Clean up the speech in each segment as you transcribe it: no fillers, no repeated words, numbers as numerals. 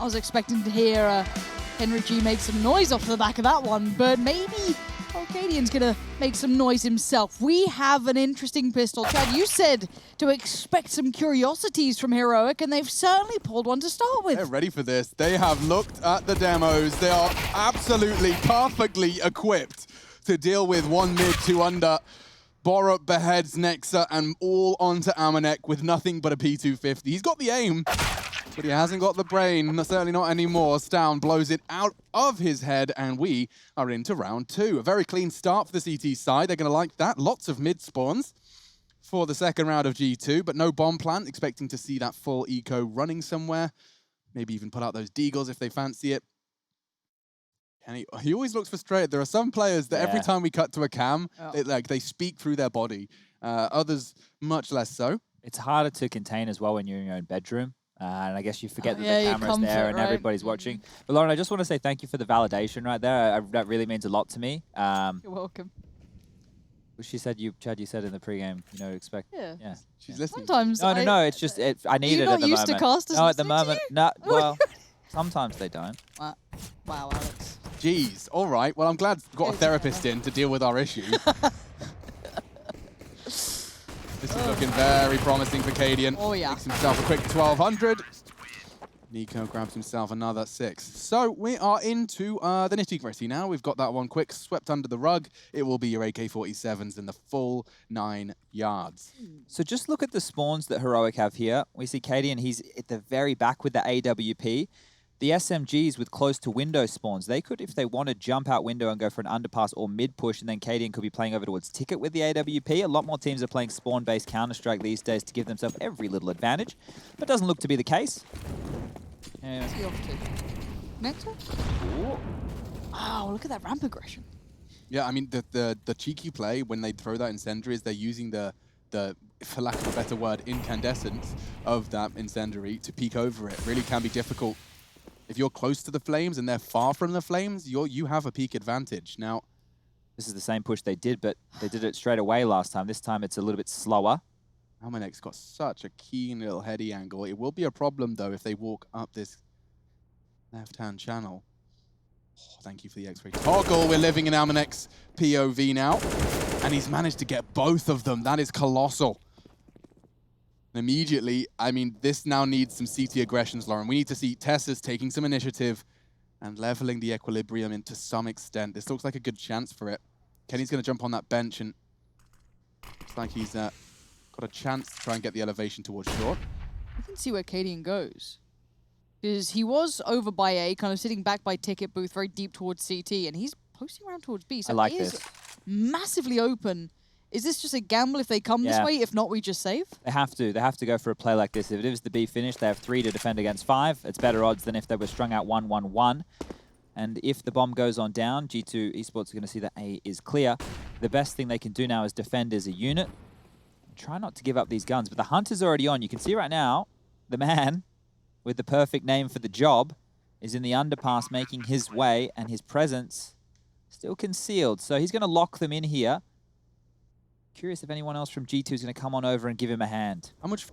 I was expecting to hear Henry G make some noise off the back of that one, but maybe Arcadian's gonna make some noise himself. We have an interesting pistol. Chad, you said to expect some curiosities from Heroic, and they've certainly pulled one to start with. They're ready for this. They have looked at the demos. They are absolutely perfectly equipped to deal with 1 mid, 2 under. Borup beheads Nexa and all onto Amanek with nothing but a P250. He's got the aim, but he hasn't got the brain, certainly not anymore. Stown blows it out of his head, and we are into round 2. A very clean start for the CT side. They're going to like that. Lots of mid spawns for the second round of G2, but no bomb plant. Expecting to see that full eco running somewhere. Maybe even put out those deagles if they fancy it. And he always looks frustrated. There are some players that every time we cut to a cam, they speak through their body. Others, much less so. It's harder to contain as well when you're in your own bedroom. And I guess you forget that the camera's there and everybody's watching. But Lauren, I just want to say thank you for the validation right there. That really means a lot to me. You're welcome. She said, Chad, you said in the pregame, expect. Yeah. She's listening. Sometimes. No. It's just, I need it at the moment. You're not used to casters No, at the moment. No, well, sometimes they don't. Wow, Alex. Jeez. All right. Well, I'm glad we've got a therapist in to deal with our issue. This is looking very promising for Cadian. Oh, yeah. Makes himself a quick 1200. Nico grabs himself another 6. So we are into the nitty-gritty now. We've got that one quick swept under the rug. It will be your AK-47s in the full 9 yards. So just look at the spawns that Heroic have here. We see Cadian, he's at the very back with the AWP. The SMGs with close to window spawns, they could, if they wanted, jump out window and go for an underpass or mid push, and then Cadian could be playing over towards Ticket with the AWP. A lot more teams are playing spawn-based Counter-Strike these days to give themselves every little advantage, but doesn't look to be the case. Next one? Wow, look at that ramp aggression. Yeah, I mean, the cheeky play when they throw that incendiary is they're using the, for lack of a better word, incandescence of that incendiary to peek over it. Really can be difficult. If you're close to the flames and they're far from the flames, you have a peak advantage. Now, this is the same push they did, but they did it straight away last time. This time it's a little bit slower. Amanek's got such a keen little heady angle. It will be a problem, though, if they walk up this left-hand channel. Oh, thank you for the X-ray toggle. We're living in Amanek's POV now, and he's managed to get both of them. That is colossal. And immediately, I mean, this now needs some CT aggressions, Lauren. We need to see Tessa's taking some initiative and leveling the equilibrium to some extent. This looks like a good chance for it. Kenny's going to jump on that bench, and looks like he's got a chance to try and get the elevation towards short. You can see where Cadian goes. Because he was over by A, kind of sitting back by Ticket booth, very deep towards CT, and he's posting around towards B. So I like he is this. Massively open. Is this just a gamble if they come this way? If not, we just save? They have to. They have to go for a play like this. If it is the B finish, they have 3 to defend against 5. It's better odds than if they were strung out 1-1-1. And if the bomb goes on down, G2 Esports are going to see that A is clear. The best thing they can do now is defend as a unit. Try not to give up these guns. But the Hunter's already on. You can see right now, the man with the perfect name for the job is in the underpass making his way, and his presence still concealed. So he's going to lock them in here. Curious if anyone else from G2 is going to come on over and give him a hand. How much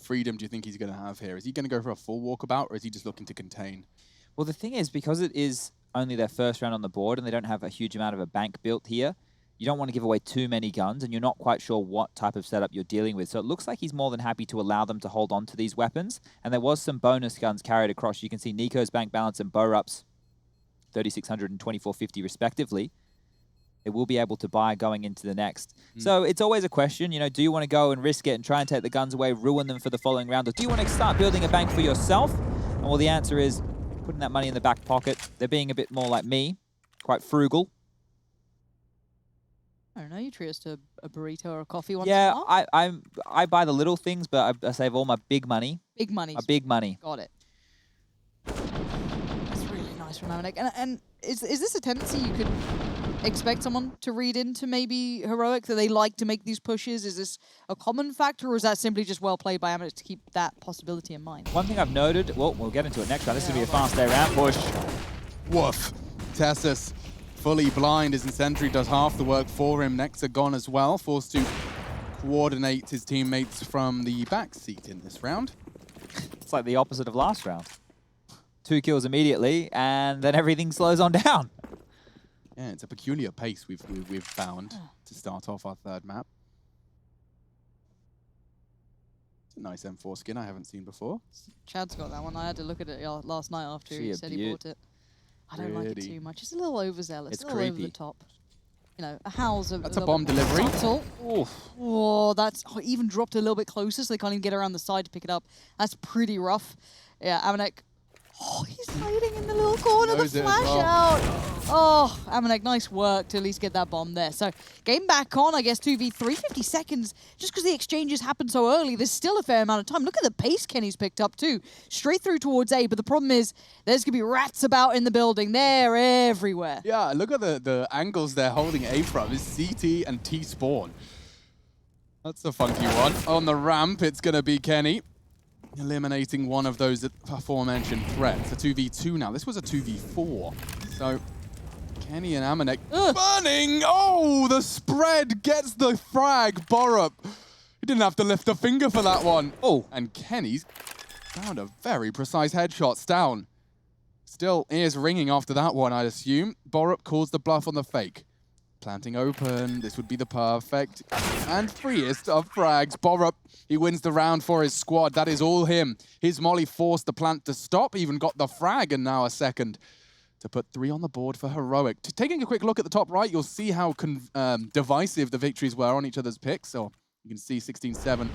freedom do you think he's going to have here? Is he going to go for a full walkabout, or is he just looking to contain? Well, the thing is, because it is only their first round on the board and they don't have a huge amount of a bank built here, you don't want to give away too many guns, and you're not quite sure what type of setup you're dealing with. So it looks like he's more than happy to allow them to hold on to these weapons. And there was some bonus guns carried across. You can see Nico's bank balance and Borup's 3,600 and 2,450 respectively. They will be able to buy going into the next. So it's always a question, do you want to go and risk it and try and take the guns away, ruin them for the following round, or do you want to start building a bank for yourself? And well, the answer is putting that money in the back pocket. They're being a bit more like me, quite frugal. I don't know, you treat us to a burrito or a coffee once in a while? Yeah, I buy the little things, but I save all my big money. Big money. My big money. Got it. That's really nice from Amanek. And is this a tendency you could expect someone to read into maybe Heroic, that they like to make these pushes? Is this a common factor, or is that simply just well played by Amanek to keep that possibility in mind? One thing I've noted, well, we'll get into it next round. This is going to be a fast day round push. Woof. Tessus fully blind. His incendiary does half the work for him. Nexa gone as well, forced to coordinate his teammates from the back seat in this round. It's like the opposite of last round. 2 kills immediately, and then everything slows on down. Yeah, it's a peculiar pace we've found to start off our third map. It's a nice M4 skin I haven't seen before. Chad's got that one. I had to look at it last night after he said he bought it. I don't like it too much. It's a little overzealous. It's a little over the top. You know, a howl's a That's a bomb delivery. Subtle. Oof. Oh, that's even dropped a little bit closer, so they can't even get around the side to pick it up. That's pretty rough. Yeah, Amanek. Oh, he's hiding in the little corner. The flash out. Oh, Amanek, nice work to at least get that bomb there. So, game back on, I guess, 2v3, 50 seconds. Just because the exchanges happened so early, there's still a fair amount of time. Look at the pace Kenny's picked up, too. Straight through towards A, but the problem is there's going to be rats about in the building. They're everywhere. Yeah, look at the angles they're holding A from. It's CT and T spawn. That's a funky one. On the ramp, it's going to be Kenny. Eliminating one of those aforementioned threats. A 2v2 now. This was a 2v4. So, Kenny and Amanek burning! Oh, the spread gets the frag. Borup. He didn't have to lift a finger for that one. Oh, and Kenny's found a very precise headshot down. Still ears ringing after that one, I'd assume. Borup calls the bluff on the fake. Planting open, this would be the perfect and freest of frags. Borup, he wins the round for his squad. That is all him. His molly forced the plant to stop, even got the frag, and now a second to put 3 on the board for Heroic. Taking a quick look at the top right, you'll see how divisive the victories were on each other's picks. So you can see 16-7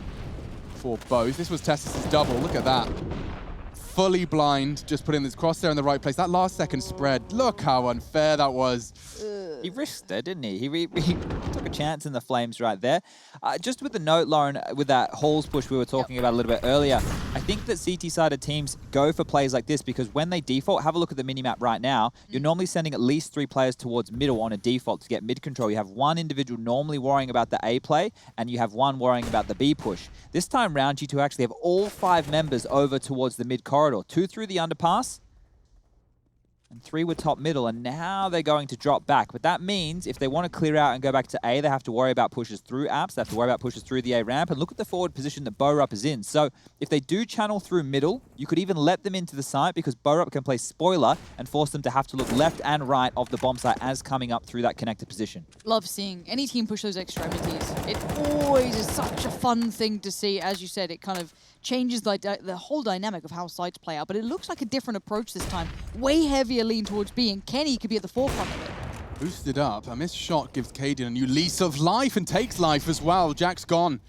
for both. This was Tessus' double, look at that. Fully blind, just putting this crosshair in the right place. That last second spread, look how unfair that was. He risked it, didn't he? He took a chance in the flames right there. Just with the note, Lauren, with that Halls push we were talking about a little bit earlier, I think that CT-sided teams go for plays like this because when they default, have a look at the minimap right now, you're normally sending at least 3 players towards middle on a default to get mid control. You have 1 individual normally worrying about the A play, and you have 1 worrying about the B push. This time round, G2 actually have all 5 members over towards the mid corridor. 2 through the underpass, and 3 were top middle, and now they're going to drop back. But that means if they want to clear out and go back to A, they have to worry about pushes through apps, they have to worry about pushes through the A ramp, and look at the forward position that Borup is in. So if they do channel through middle, you could even let them into the site because Borup can play spoiler and force them to have to look left and right of the bomb site as coming up through that connected position. Love seeing any team push those extremities. It always is such a fun thing to see. As you said, it kind of changes the whole dynamic of how sites play out, but it looks like a different approach this time. Way heavier lean towards B, and Kenny could be at the forefront of it. Boosted up, a missed shot gives Caden a new lease of life and takes life as well. Jack's gone.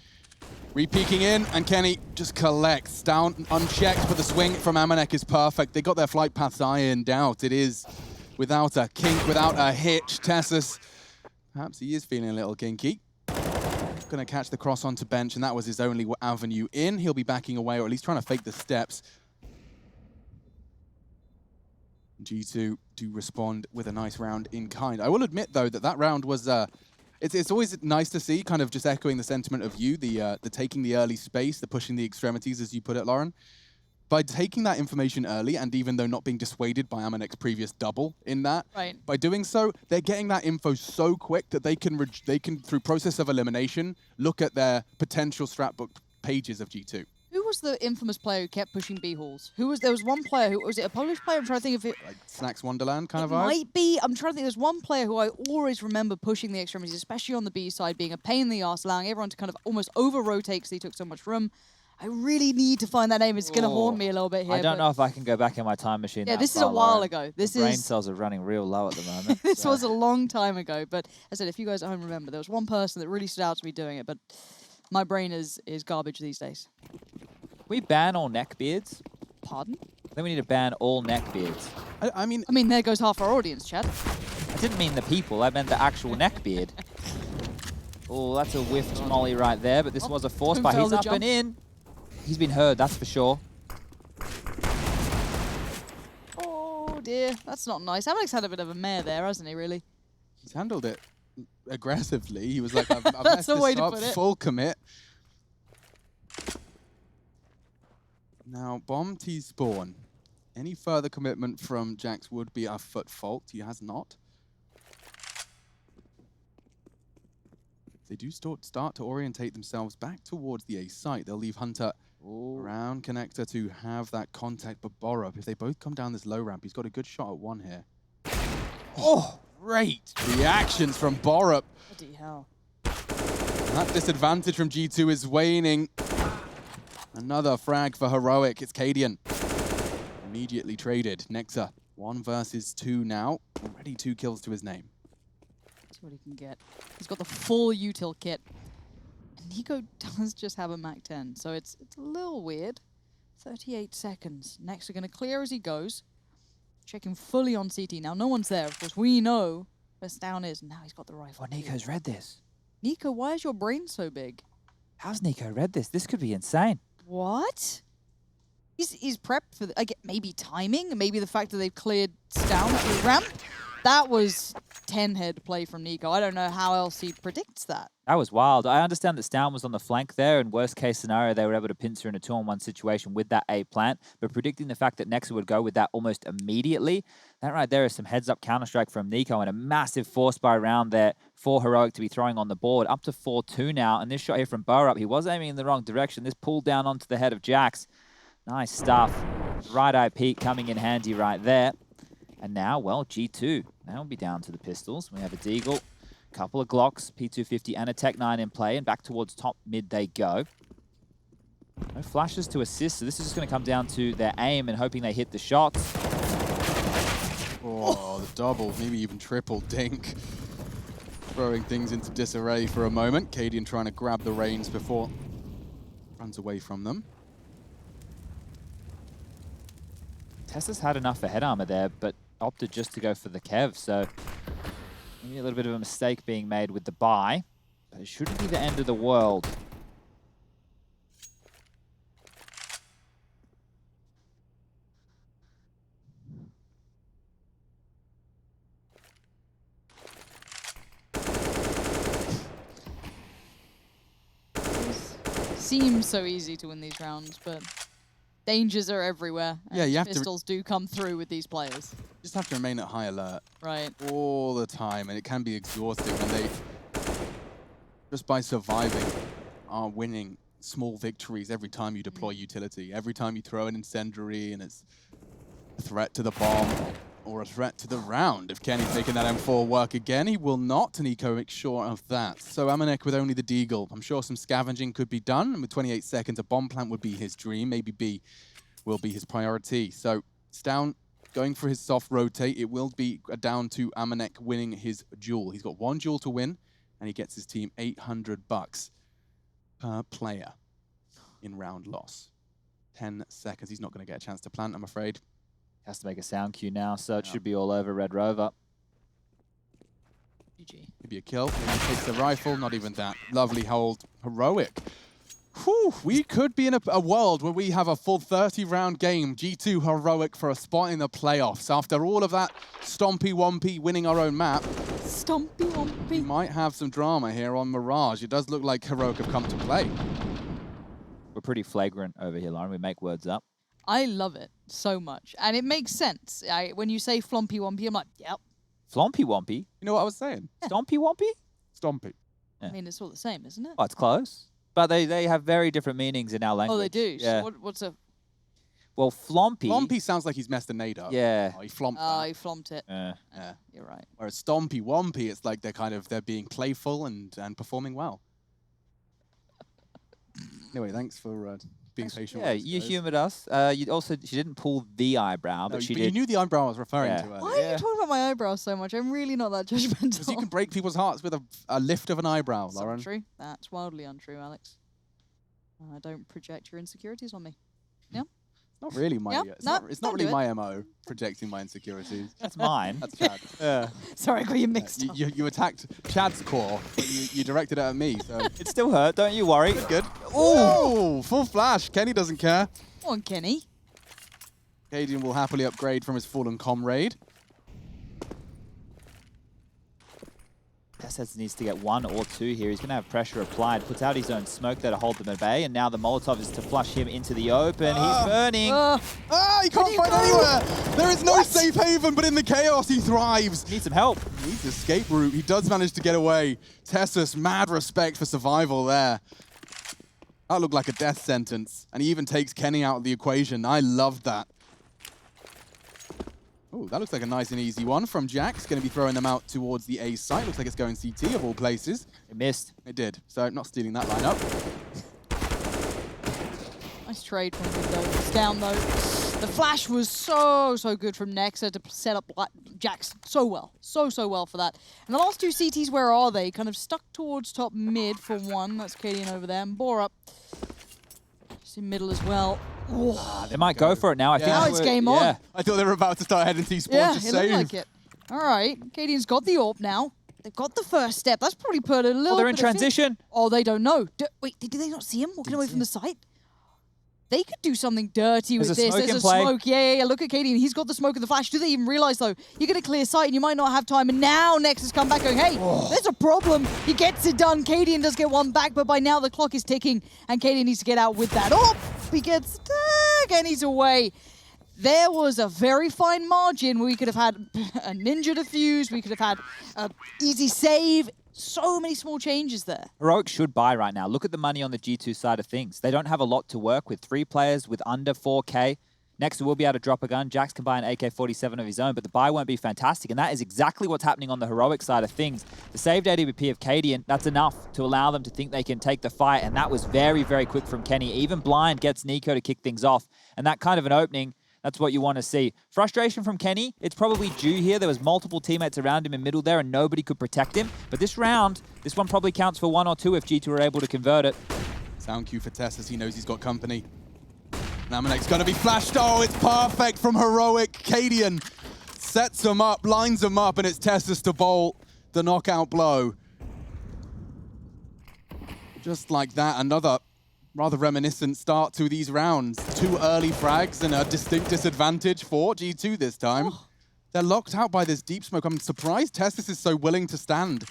Re-peeking in, and Kenny just collects down unchecked, but the swing from Amanek is perfect. They got their flight paths ironed out. It is without a kink, without a hitch. Tessus, perhaps he is feeling a little kinky. Going to catch the cross onto bench, and that was his only avenue in. He'll be backing away, or at least trying to fake the steps. G2 do respond with a nice round in kind. I will admit, though, that round was... It's always nice to see, kind of just echoing the sentiment of you, the taking the early space, the pushing the extremities, as you put it, Lauren. By taking that information early, and even though not being dissuaded by Amanek's previous double in that, by doing so, they're getting that info so quick that they can, through process of elimination, look at their potential strat book pages of G2. Who was the infamous player who kept pushing B halls? There was one player who, was it a Polish player? I'm trying to think of it. Like Snacks Wonderland kind of vibe? Might be. I'm trying to think. There's one player who I always remember pushing the extremities, especially on the B side, being a pain in the arse, allowing everyone to kind of almost over-rotate because he took so much room. I really need to find that name. It's going to haunt me a little bit here. I don't know if I can go back in my time machine. Yeah, this is a while ago. Brain cells are running real low at the moment. This was a long time ago. But as I said, if you guys at home remember, there was one person that really stood out to me doing it. But my brain is garbage these days. We ban all neck beards? Pardon? Then we need to ban all neck beards. I mean, there goes half our audience, Chad. I didn't mean the people. I meant the actual neck beard. Oh, that's a whiffed molly right there. But this was a force buy. He's up and in. He's been heard, that's for sure. Oh dear, that's not nice. Amanek's had a bit of a mare there, hasn't he, really? He's handled it aggressively. He was like, I've messed the way this to up, put it. full commit. Now, bomb T-spawn. Any further commitment from Jax would be a foot fault. He has not. They do start to orientate themselves back towards the A site. They'll leave Hunter Around Connector to have that contact, but Borup, if they both come down this low ramp, he's got a good shot at one here. Oh, great reactions from Borup. Bloody hell. That disadvantage from G2 is waning. Another frag for Heroic. It's Cadian. Immediately traded. Nexa, 1 versus 2 now. Already 2 kills to his name. See what he can get. He's got the full util kit. And Nico does just have a Mac 10, so it's a little weird. 38 seconds. Nexa going to clear as he goes. Checking fully on CT now. No one's there. Of course, we know where Stown is. And now he's got the rifle. Oh, Nico's read this. Nico, why is your brain so big? How's Nico read this? This could be insane. What? He's prepped for maybe timing, maybe the fact that they've cleared Stown to the ramp. That was 10-head play from Nico. I don't know how else he predicts that. That was wild. I understand that Stown was on the flank there, and worst case scenario, they were able to pincer in a 2-on-1 situation with that A plant. But predicting the fact that Nexa would go with that almost immediately, that right there is some heads-up counter-strike from Nico and a massive force buy round there for Heroic to be throwing on the board. Up to 4-2 now, and this shot here from Borup, he was aiming in the wrong direction. This pulled down onto the head of Jax. Nice stuff. Right eye peak coming in handy right there. And now, well, G2. Now we'll be down to the pistols. We have a Deagle, a couple of Glocks, P250 and a Tech 9 in play, and back towards top mid they go. No flashes to assist, so this is just going to come down to their aim and hoping they hit the shots. Oh, the double, maybe even triple dink. Throwing things into disarray for a moment. Cadian trying to grab the reins before runs away from them. Tessa's had enough for head armor there, but opted just to go for the Kev, so maybe a little bit of a mistake being made with the buy, but it shouldn't be the end of the world. It seems so easy to win these rounds, but dangers are everywhere. Yeah, you have pistols do come through with these players. Just have to remain at high alert. Right. All the time, and it can be exhausting when they, just by surviving, are winning small victories every time you deploy utility. Every time you throw an incendiary and it's a threat to the bomb or a threat to the round. If Kenny's making that M4 work again, he will not, and Nico makes sure of that. So Amanek with only the Deagle. I'm sure some scavenging could be done, and with 28 seconds, a bomb plant would be his dream. Maybe B will be his priority. So Stown going for his soft rotate. It will be down to Amanek winning his duel. He's got 1 duel to win, and he gets his team $800 per player in round loss. 10 seconds. He's not going to get a chance to plant, I'm afraid. Has to make a sound cue now, so it should be all over Red Rover. GG. Maybe a kill. Maybe he takes the rifle. Not even that. Lovely hold. Heroic. Whew, we could be in a world where we have a full 30-round game. G2 Heroic for a spot in the playoffs. After all of that stompy wompy winning our own map, Stompy wompy. we might have some drama here on Mirage. It does look like Heroic have come to play. We're pretty flagrant over here, Lauren. We make words up. I love it so much. And it makes sense. When you say flompy wompy, I'm like, yep. Flompy Wompy? You know what I was saying? Stompy Wompy? Stompy. Yeah. I mean, it's all the same, isn't it? Oh, it's close. But they have very different meanings in our language. Oh, they do? Yeah. So what's a... Well, Flompy... Flompy sounds like he's messed a nade up. Yeah. Oh, he flomped Oh, that. he flomped it. Yeah. You're right. Whereas Stompy Wompy, it's like they're being playful and performing well. Anyway, thanks for being patient. Yeah, with us, you guys. humoured us. She didn't pull the eyebrow, No, but she but did. you knew the eyebrow I was referring Yeah. to earlier. Why are you talking about my eyebrows so much? I'm really not that judgmental. Because you can break people's hearts with a lift of an eyebrow, That's Lauren. untrue. That's wildly untrue, Alex. Don't project your insecurities on me. Yeah? Not really my. Yeah, It's no, not don't do really it. my MO, projecting my insecurities. That's mine. That's Chad. Yeah. Sorry, I got you mixed up. You attacked Chad's core, but you directed it at me. So It still hurt, don't you worry. good. Oh, full flash. Kenny doesn't care. Come on, Kenny. Cadian will happily upgrade from his fallen comrade. Tess needs to get 1 or 2 here. He's going to have pressure applied. Puts out his own smoke there to hold them at bay. And now the Molotov is to flush him into the open. He's burning. He can't he find go? anywhere. There is no safe haven, but in the chaos he thrives. Needs some help. He needs escape route. He does manage to get away. Tessus, mad respect for survival there. That looked like a death sentence. And he even takes Kenny out of the equation. I loved that. Oh, that looks like a nice and easy one from Jax. Going to be throwing them out towards the A site. Looks like it's going CT of all places. It missed. It did. So not stealing that lineup. Nice trade from him though. It's down though. The flash was so good from Nexa to set up Jax so well. So well for that. And the last two CTs, where are they? Kind of stuck towards top mid for one. That's Cadian over there. And Borup just in middle as well. They might go for it now. I think Now it's game on. Yeah. I thought they were about to start heading to Esports. Yeah, Just it looked save. like it. All right, Cadian's got the AWP now. They've got the first step. That's probably put a little. Oh, they're in bit of transition. Oh, they don't know. Wait, did they not see him walking away from the site? They could do something dirty with There's this. a smoke There's in a play. smoke. Yeah. Look at Cadian. He's got the smoke and the flash. Do they even realize, though? You're going to clear sight and you might not have time. And now Nex has come back going, hey, there's a problem. He gets it done. Cadian does get one back, but by now the clock is ticking and Cadian needs to get out with that. Oh, he gets tag and he's away. There was a very fine margin where we could have had a ninja defuse. We could have had an easy save. So many small changes there. Heroic should buy right now. Look at the money on the G2 side of things. They don't have a lot to work with. 3 players with under 4K. Next, we'll be able to drop a gun. Jax can buy an AK-47 of his own, but the buy won't be fantastic. And that is exactly what's happening on the Heroic side of things. The saved ADVP of Cadian, that's enough to allow them to think they can take the fight. And that was very, very quick from Kenny. Even Blind gets Nico to kick things off. And that kind of an opening, that's what you want to see. Frustration from Kenny, it's probably due here. There was multiple teammates around him in middle there and nobody could protect him. But this round, this one probably counts for 1 or 2 if G2 are able to convert it. Sound cue for Tess as he knows he's got company. Namanek's going to be flashed. Oh, it's perfect from Heroic. Cadian sets him up, lines him up, and it's Tessus to bolt the knockout blow. Just like that, another rather reminiscent start to these rounds. 2 early frags and a distinct disadvantage for G2 this time. Oh. They're locked out by this deep smoke. I'm surprised Tessus is so willing to stand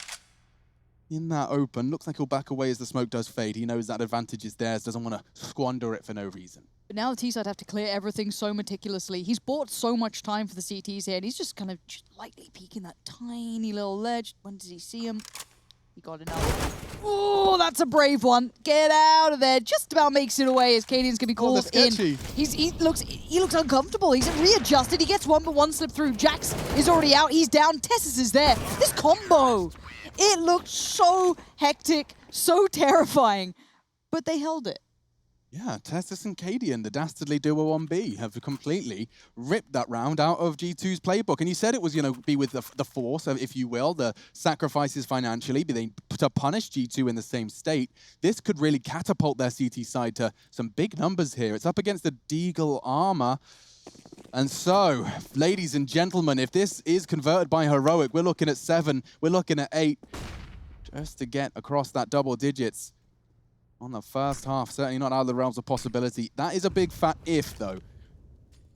in that open. Looks like he'll back away as the smoke does fade. He knows that advantage is theirs, doesn't want to squander it for no reason. But now the T-side have to clear everything so meticulously. He's bought so much time for the CTs here, and he's just kind of lightly peeking that tiny little ledge. When does he see him? He got another. Oh, that's a brave one. Get out of there. Just about makes it away as Cadian's going to be called in. He looks uncomfortable. He's readjusted. He gets one, but one slip through. Jax is already out. He's down. Tessus is there. This combo, it looked so hectic, so terrifying, but they held it. Yeah, Tessus and Cadian, the dastardly duo on B, have completely ripped that round out of G2's playbook. And you said it was, be with the force, if you will, the sacrifices financially, but they to punish G2 in the same state. This could really catapult their CT side to some big numbers here. It's up against the Deagle armor. And so, ladies and gentlemen, if this is converted by Heroic, we're looking at 7, we're looking at 8, just to get across that double digits. On the first half, certainly not out of the realms of possibility. That is a big fat if, though.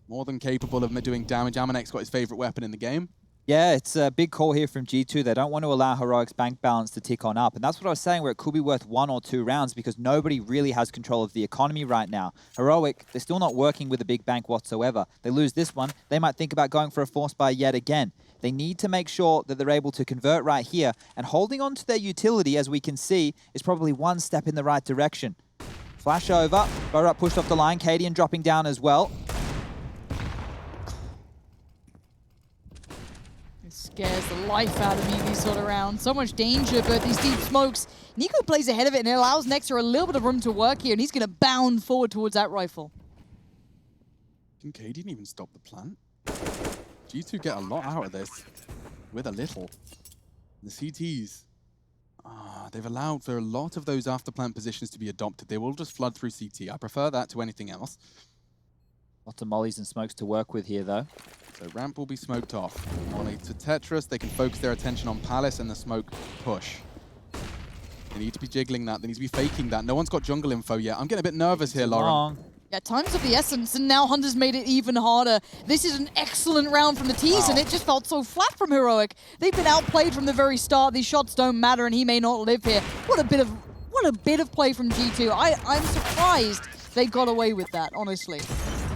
More than capable of doing damage. Amanek's got his favorite weapon in the game. Yeah, it's a big call here from G2. They don't want to allow Heroic's bank balance to tick on up. And that's what I was saying, where it could be worth 1 or 2 rounds because nobody really has control of the economy right now. Heroic, they're still not working with a big bank whatsoever. They lose this one, they might think about going for a force buy yet again. They need to make sure that they're able to convert right here. And holding on to their utility, as we can see, is probably one step in the right direction. Flash over, Borup pushed off the line, Cadian dropping down as well. Scares the life out of me these sort of rounds. So much danger, but these deep smokes. Nico plays ahead of it and it allows Nexa a little bit of room to work here, and he's going to bound forward towards that rifle. Can Cadian even stop the plant? G2 get a lot out of this with a little. The CTs, they've allowed for a lot of those after plant positions to be adopted. They will just flood through CT. I prefer that to anything else. Lots of mollies and smokes to work with here, though. So ramp will be smoked off. Molly to Tetris. They can focus their attention on Palace and the smoke push. They need to be jiggling that. They need to be faking that. No one's got jungle info yet. I'm getting a bit nervous here, Lauren. Yeah, time's of the essence, and now Hunter's made it even harder. This is an excellent round from the T's, and it just felt so flat from Heroic. They've been outplayed from the very start. These shots don't matter, and he may not live here. What a bit of play from G2. I'm surprised they got away with that, honestly.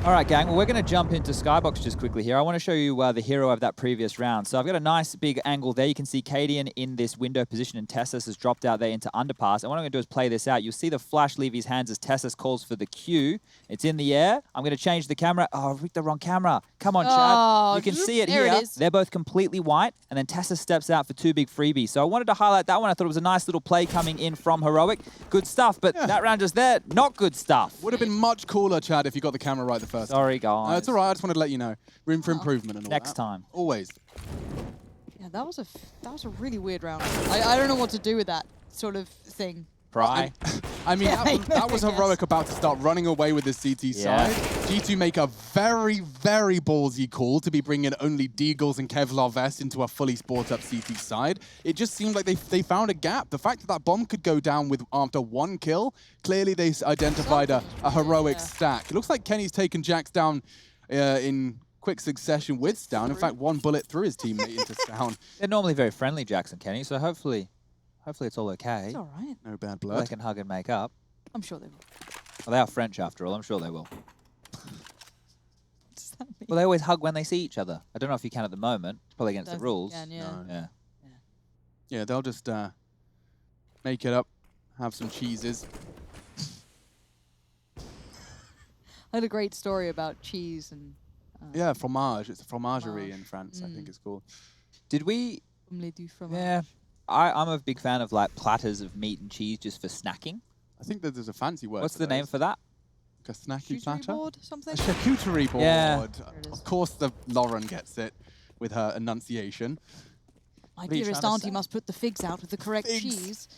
All right, gang. Well, we're going to jump into Skybox just quickly here. I want to show you the hero of that previous round. So I've got a nice big angle there. You can see Cadian in this window position, and Tessus has dropped out there into underpass. And what I'm going to do is play this out. You'll see the flash leave his hands as Tessus calls for the Q. It's in the air. I'm going to change the camera. Oh, I picked the wrong camera. Come on, Chad. You can see it here. They're both completely white. And then Tessus steps out for 2 big freebies. So I wanted to highlight that one. I thought it was a nice little play coming in from Heroic. Good stuff. But that round just there, not good stuff. Would have been much cooler, Chad, if you got the camera right the first time. Sorry, guys. It's all right. I just wanted to let you know. Room for improvement and all Next that. time. Always. Yeah, that was a really weird round. I don't know what to do with that sort of thing. Pry. I mean, Yeah, that was Heroic about to start running away with the CT side. G2 make a very, very ballsy call to be bringing only Deagles and Kevlar Vest into a fully sport-up CT side. It just seemed like they found a gap. The fact that that bomb could go down with after 1 kill, clearly they identified a Heroic stack. It looks like Kenny's taken Jax down in quick succession with Stown. In fact, 1 bullet through his teammate into Stown. They're normally very friendly, Jax and Kenny, so hopefully it's all okay. It's all right. No bad blood. They can hug and make up. I'm sure they will. Well, they are French after all. I'm sure they will. What does that mean? Well, they always hug when they see each other. I don't know if you can at the moment. It's probably against the rules. Yeah. No. Yeah, they'll just make it up, have some cheeses. I had a great story about cheese and... Yeah, fromage. It's a fromagerie in France, I think it's called. Did we... omelette du fromage. Yeah. I'm a big fan of like platters of meat and cheese just for snacking. I think that there's a fancy word. What's the name for that? Like a snacky platter? board, something? A charcuterie board. Yeah. Of course, Lauren gets it with her enunciation. My What are you dearest trying to auntie say? must put the figs out with the correct Figs. cheese.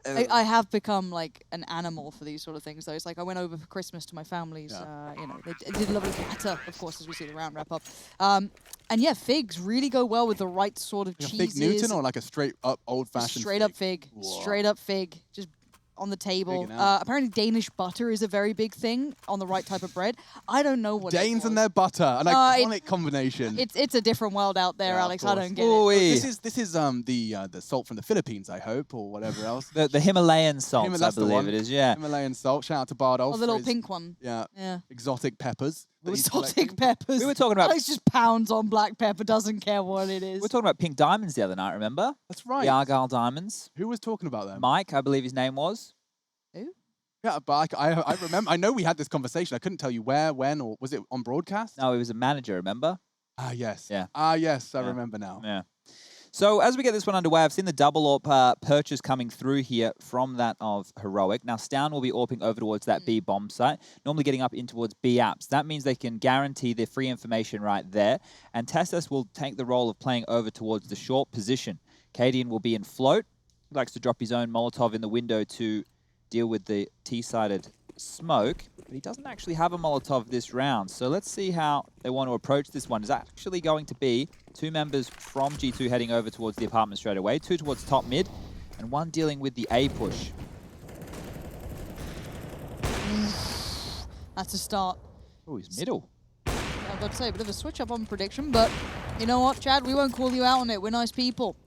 I have become like an animal for these sort of things, though. It's like I went over for Christmas to my family's, you know, they did a lovely platter, of course, as we see the round wrap up. And yeah, figs really go well with the right sort of Like a cheeses. fig Newton or like a straight up old-fashioned Straight up fig. Whoa. Straight up fig. Just on the table. Bigging out. Apparently Danish butter is a very big thing on the right type of bread. I don't know what Danes it and was. their butter, an iconic combination. It's a different world out there, Yeah, of Alex. I course. don't get Ooh, it. This is the salt from the Philippines, I hope, or whatever else. The Himalayan salts, I That's the believe one. it is, yeah. Himalayan salt. Shout out to Bardo. Oh, the little pink one. Yeah. Yeah. Exotic peppers. that he's Exotic collecting. peppers. We were talking about- Alex just pounds on black pepper, doesn't care what it is. We were talking about pink diamonds the other night, remember? That's right. The Argyle diamonds. Who was talking about them? Mike, I believe his name was. Yeah, but I remember. I know we had this conversation. I couldn't tell you where, when, or was it on broadcast? No, he was a manager, remember? Ah, yes. Yeah. Ah, yes. I Yeah. remember now. Yeah. So as we get this one underway, I've seen the double AWP purchase coming through here from that of Heroic. Now, Stown will be AWPing over towards that B bomb site, normally getting up in towards B apps. That means they can guarantee their free information right there. And Tessus will take the role of playing over towards the short position. Cadian will be in float. He likes to drop his own Molotov in the window to deal with the T-sided smoke, but he doesn't actually have a Molotov this round. So let's see how they want to approach this one. It's actually going to be 2 members from G2 heading over towards the apartment straight away, 2 towards top mid, and 1 dealing with the A push. That's a start. Oh, he's middle. I've got to say, a bit of a switch up on prediction, but you know what, Chad? We won't call you out on it. We're nice people.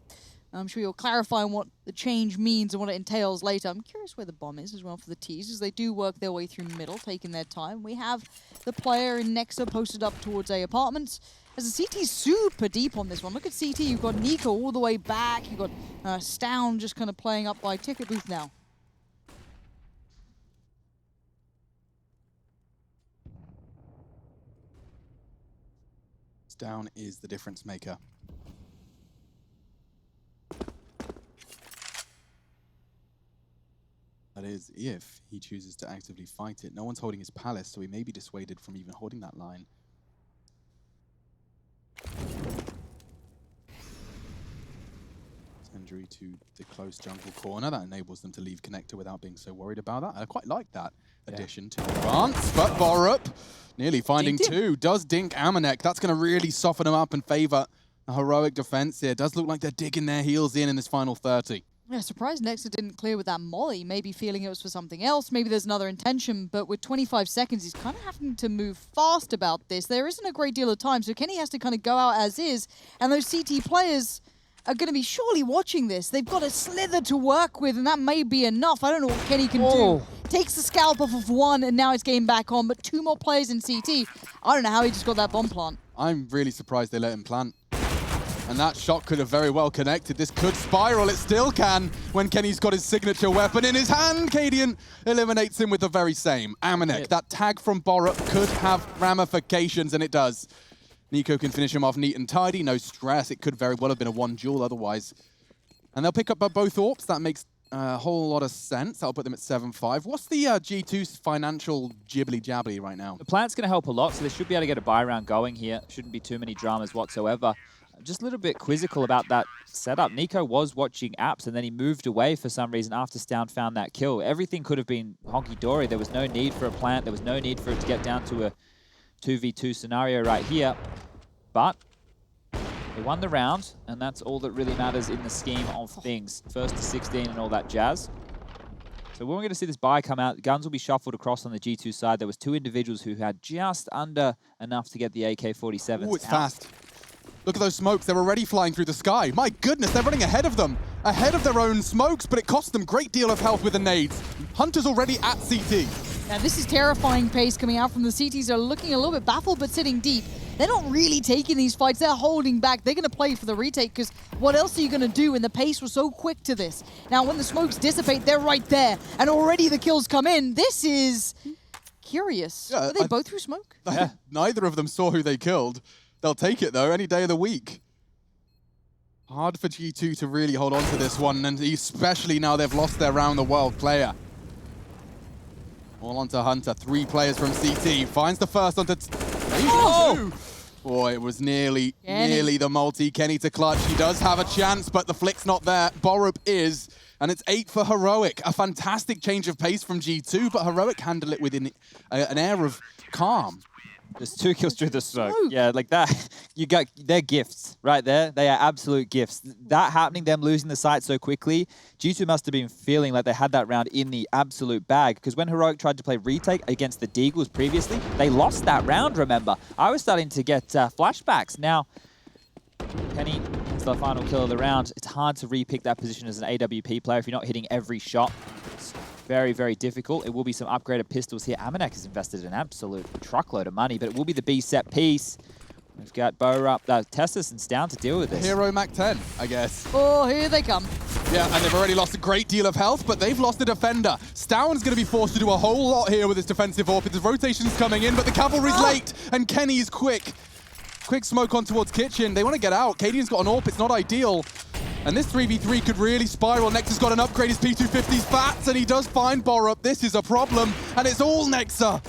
I'm sure you'll clarify on what the change means and what it entails later. I'm curious where the bomb is as well for the teasers. They do work their way through middle, taking their time. We have the player in Nexa posted up towards A apartments. As the CT's super deep on this one. Look at CT. You've got Nico all the way back. You've got Stown just kind of playing up by ticket booth now. Down is the difference maker. That is, if he chooses to actively fight it. No one's holding his palace, so he may be dissuaded from even holding that line. Injury to the close jungle corner. That enables them to leave connector without being so worried about that. I quite like that addition to advance. But Borup nearly finding Dinked him. 2. Does dink Amanek. That's going to really soften him up and favor a Heroic defense here. Does look like they're digging their heels in this final 30. Yeah, surprised Nexa didn't clear with that molly. Maybe feeling it was for something else. Maybe there's another intention. But with 25 seconds, he's kind of having to move fast about this. There isn't a great deal of time. So Kenny has to kind of go out as is. And those CT players, are going to be surely watching this. They've got a slither to work with, and that may be enough. I don't know what Kenny can do. Takes the scalp off of one, and now it's getting back on, but 2 more players in CT. I don't know how he just got that bomb plant. I'm really surprised they let him plant. And that shot could have very well connected. This could spiral. It still can when Kenny's got his signature weapon in his hand. Cadian eliminates him with the very same. Amanek, that tag from Borup could have ramifications, and it does. Nico can finish him off neat and tidy. No stress. It could very well have been a 1 duel otherwise. And they'll pick up both AWPs. That makes a whole lot of sense. That'll put them at 7-5. What's the G2's financial jibbly-jabbly right now? The plant's going to help a lot, so they should be able to get a buy round going here. Shouldn't be too many dramas whatsoever. Just a little bit quizzical about that setup. Nico was watching apps, and then he moved away for some reason after Stound found that kill. Everything could have been honky-dory. There was no need for a plant. There was no need for it to get down to a 2v2 scenario right here. But they won the round, and that's all that really matters in the scheme of things. First to 16 and all that jazz. So we're going to see this buy come out. Guns will be shuffled across on the G2 side. There was 2 individuals who had just under enough to get the AK-47s. Ooh, it's fast. Look at those smokes. They're already flying through the sky. My goodness, they're running ahead of them. Ahead of their own smokes, but it cost them a great deal of health with the nades. Hunter's already at CT. Now, this is terrifying pace coming out from the CTs. They're looking a little bit baffled, but sitting deep. They're not really taking these fights. They're holding back. They're going to play for the retake, because what else are you going to do? And the pace was so quick to this. Now, when the smokes dissipate, they're right there. And already the kills come in. This is curious. Yeah, Were they both through smoke? Yeah. Neither of them saw who they killed. They'll take it, though, any day of the week. Hard for G2 to really hold on to this one, and especially now they've lost their round-the-world player. All onto Hunter. 3 players from CT. Finds the first onto... Oh! Boy, it was nearly the multi. Kenny to clutch. He does have a chance, but the flick's not there. Borup is, and it's 8 for Heroic. A fantastic change of pace from G2, but Heroic handle it within an air of calm. There's 2 kills through the smoke. Yeah, like that. They're gifts right there. They are absolute gifts. That happening, them losing the site so quickly, G2 must have been feeling like they had that round in the absolute bag. Because when Heroic tried to play retake against the Deagles previously, they lost that round, remember. I was starting to get flashbacks. Now, Kenny gets the final kill of the round. It's hard to re-pick that position as an AWP player if you're not hitting every shot. It's very, very difficult. It will be some upgraded pistols here. Amanek has invested an absolute truckload of money, but it will be the B set piece. We've got Borup, Tessus and Stound to deal with this. Hero Mac 10, I guess. Oh, here they come. Yeah, and they've already lost a great deal of health, but they've lost a defender. Stound's going to be forced to do a whole lot here with his defensive AWP. The rotation's coming in, but the cavalry's late, and Kenny's quick. Quick smoke on towards Kitchen. They want to get out. Cadian's got an AWP. It's not ideal. And this 3v3 could really spiral. Nexa's got an upgrade. His P250's fats, and he does find Borup. This is a problem, and it's all Nexa.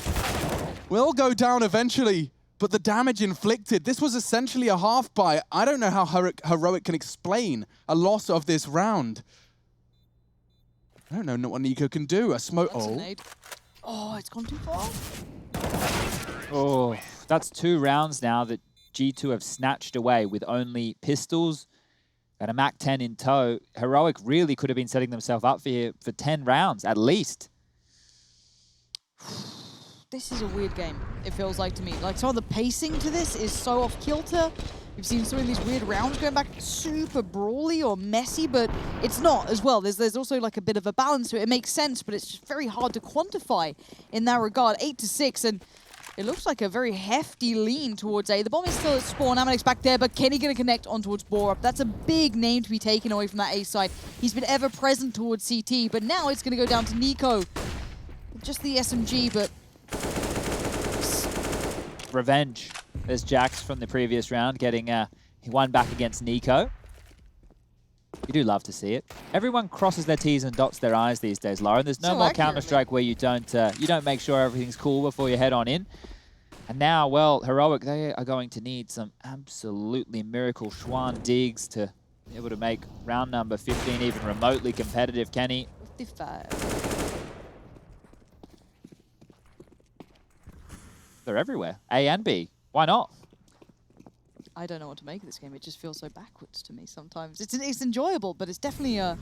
Will go down eventually, but the damage inflicted. This was essentially a half buy. I don't know how Heroic can explain a loss of this round. I don't know what Nico can do. A smoke. Oh, it's gone too far. Oh, that's 2 rounds now that G2 have snatched away with only pistols and a Mac 10 in tow. Heroic really could have been setting themselves up for 10 rounds at least. This is a weird game, it feels like to me. Like, some of the pacing to this is so off kilter. We've seen some of these weird rounds going back super brawly or messy, but it's not as well. There's also like a bit of a balance to it. It makes sense, but it's just very hard to quantify in that regard. 8-6, and it looks like a very hefty lean towards A. The bomb is still at spawn. Amanek's back there, but Kenny going to connect on towards Borup. That's a big name to be taken away from that A side. He's been ever present towards CT, but now it's going to go down to Nico. Just the SMG, but... Revenge. There's Jax from the previous round getting one back against Nico. You do love to see it. Everyone crosses their T's and dots their I's these days, Lauren. There's no more Counter-Strike where you don't make sure everything's cool before you head on in. And now, well, Heroic, they are going to need some absolutely miracle Schwan digs to be able to make round number 15 even remotely competitive. Kenny. 55. They're everywhere. A and B. Why not? I don't know what to make of this game. It just feels so backwards to me sometimes. It's enjoyable, but it's definitely a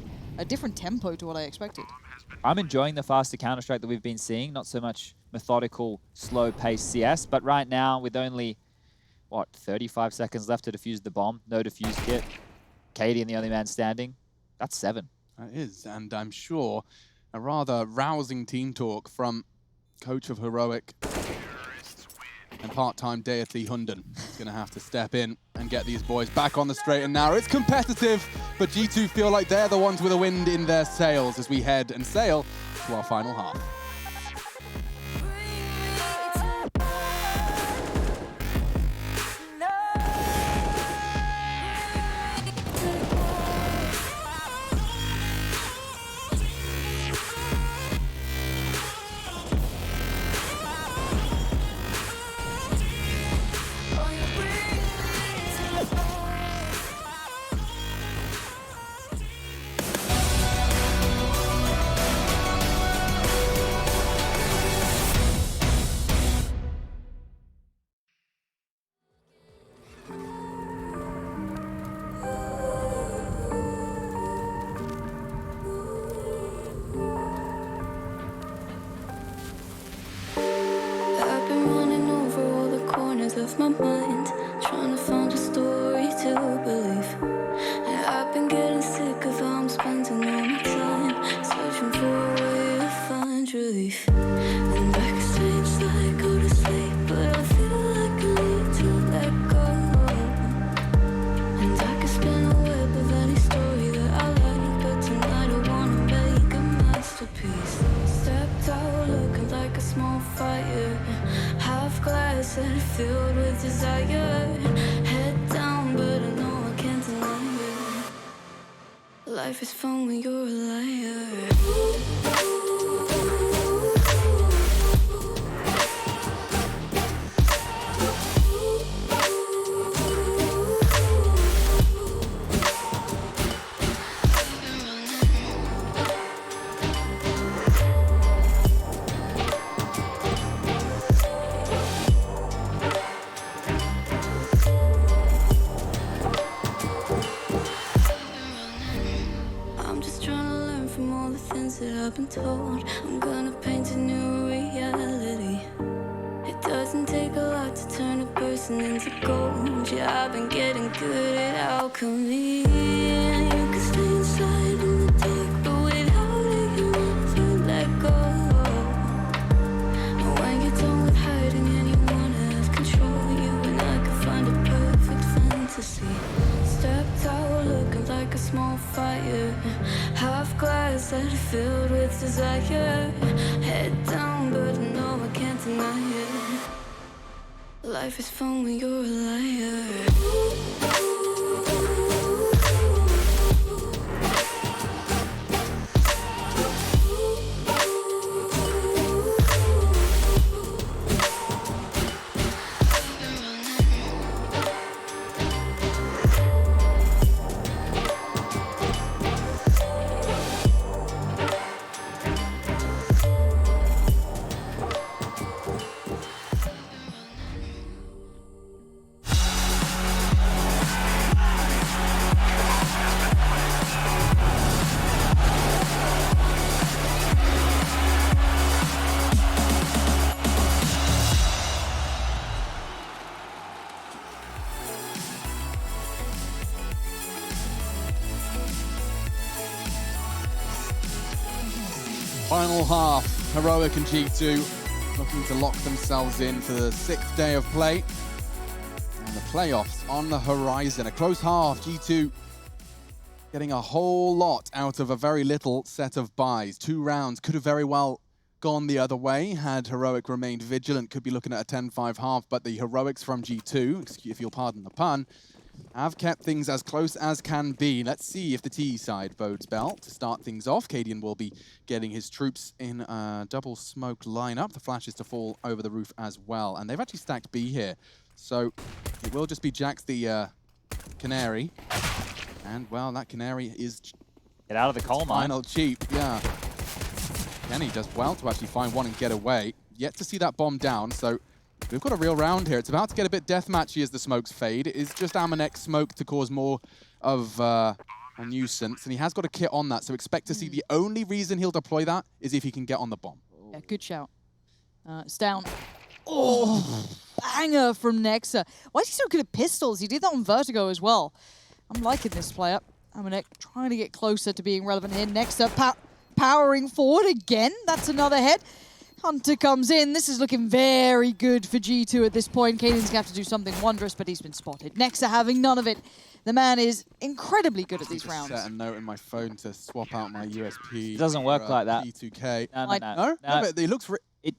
different tempo to what I expected. I'm enjoying the faster Counter-Strike that we've been seeing. Not so much methodical, slow-paced CS, but right now with only, what, 35 seconds left to defuse the bomb. No defuse kit. Cadian, the only man standing. That's 7. That is, and I'm sure a rather rousing team talk from coach of Heroic and part-time deity Hunden. He's going to have to step in and get these boys back on the straight and narrow. It's competitive, but G2 feel like they're the ones with a wind in their sails as we head and sail to our final half. Of my mind, trying to find a story to believe. And I've been getting sick of how I'm spending all my time, searching for a way to find relief. And I can stay inside, go to sleep, but I feel like I need to let go. And I can spin a web of any story that I like, but tonight I wanna make a masterpiece. Stepped out looking like a small fire, half glass and filled with desire. Head down, but I know I can't deny it. Life is fun when you're a liar. That I've been told, I'm gonna paint a new reality. It doesn't take a lot to turn a person into gold. Yeah, I've been getting good at alchemy. And you can stay inside in the dark, but without it you never let go. And when you're done with hiding and you wanna have control, you and I can find a perfect fantasy. Stepped out looking like a small fire, half glass that filled with desire. Head down, but I know I can't deny it. Life is fun when you're a liar. Final half, Heroic and G2 looking to lock themselves in for the 6th day of play. And the playoffs on the horizon. A close half, G2 getting a whole lot out of a very little set of buys. 2 rounds could have very well gone the other way had Heroic remained vigilant. Could be looking at a 10-5 half, but the Heroics from G2, if you'll pardon the pun, have kept things as close as can be. Let's see if the T side bodes well to start things off. Cadian will be getting his troops in a double smoke lineup. The flash is to fall over the roof as well. And they've actually stacked B here. So it will just be Jax the Canary. And, well, that Canary is... Get out of the coal mine. Final cheap, yeah. Kenny does well to actually find one and get away. Yet to see that bomb down, so... We've got a real round here. It's about to get a bit deathmatchy as the smokes fade. It is just Amanek smoke to cause more of a nuisance. And he has got a kit on that, so expect to see the only reason he'll deploy that is if he can get on the bomb. Yeah, good shout. It's down. Oh, banger from Nexa. Why is he so good at pistols? He did that on Vertigo as well. I'm liking this player. Amanek trying to get closer to being relevant here. Next up, powering forward again. That's another head. Hunter comes in. This is looking very good for G2 at this point. Caden's going to have to do something wondrous, but he's been spotted. Nexa having none of it. The man is incredibly good at these rounds. Set a note in my phone to swap out my USP. It doesn't work like that. P2K. No, Like- no, No? no. But it looks...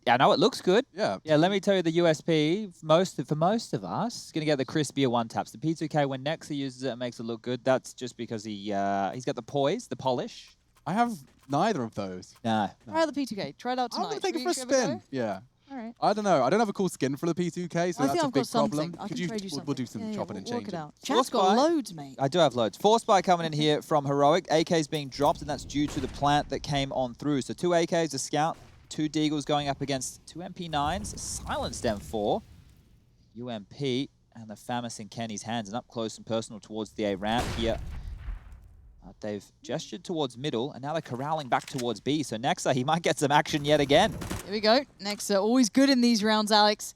I know it looks good. Yeah. Yeah, let me tell you the USP, for most of us, it's going to get the crispier one-taps. The P2K, when Nexa uses it, it makes it look good. That's just because he's got the poise, the polish. I have neither of those. No. Try the P2K. Try it out I'm tonight. going to take it for a Should we give spin. go? Yeah. All right. I don't know. I don't have a cool skin for the P2K, so I that's think a I've big got something. problem. I can trade you something. We'll do some chopping and we'll changing. work it out. Force Chat's got buy. loads, mate. I do have loads. Force buy coming in here from Heroic. AK's being dropped, and that's due to the plant that came on through. So 2 AKs, a scout, 2 Deagles going up against 2 MP9s, silenced M4, UMP, and the Famis in Kenny's hands, and up close and personal towards the A ramp here. They've gestured towards middle, and now they're corralling back towards B. So Nexa, he might get some action yet again. Here we go. Nexa, always good in these rounds, Alex.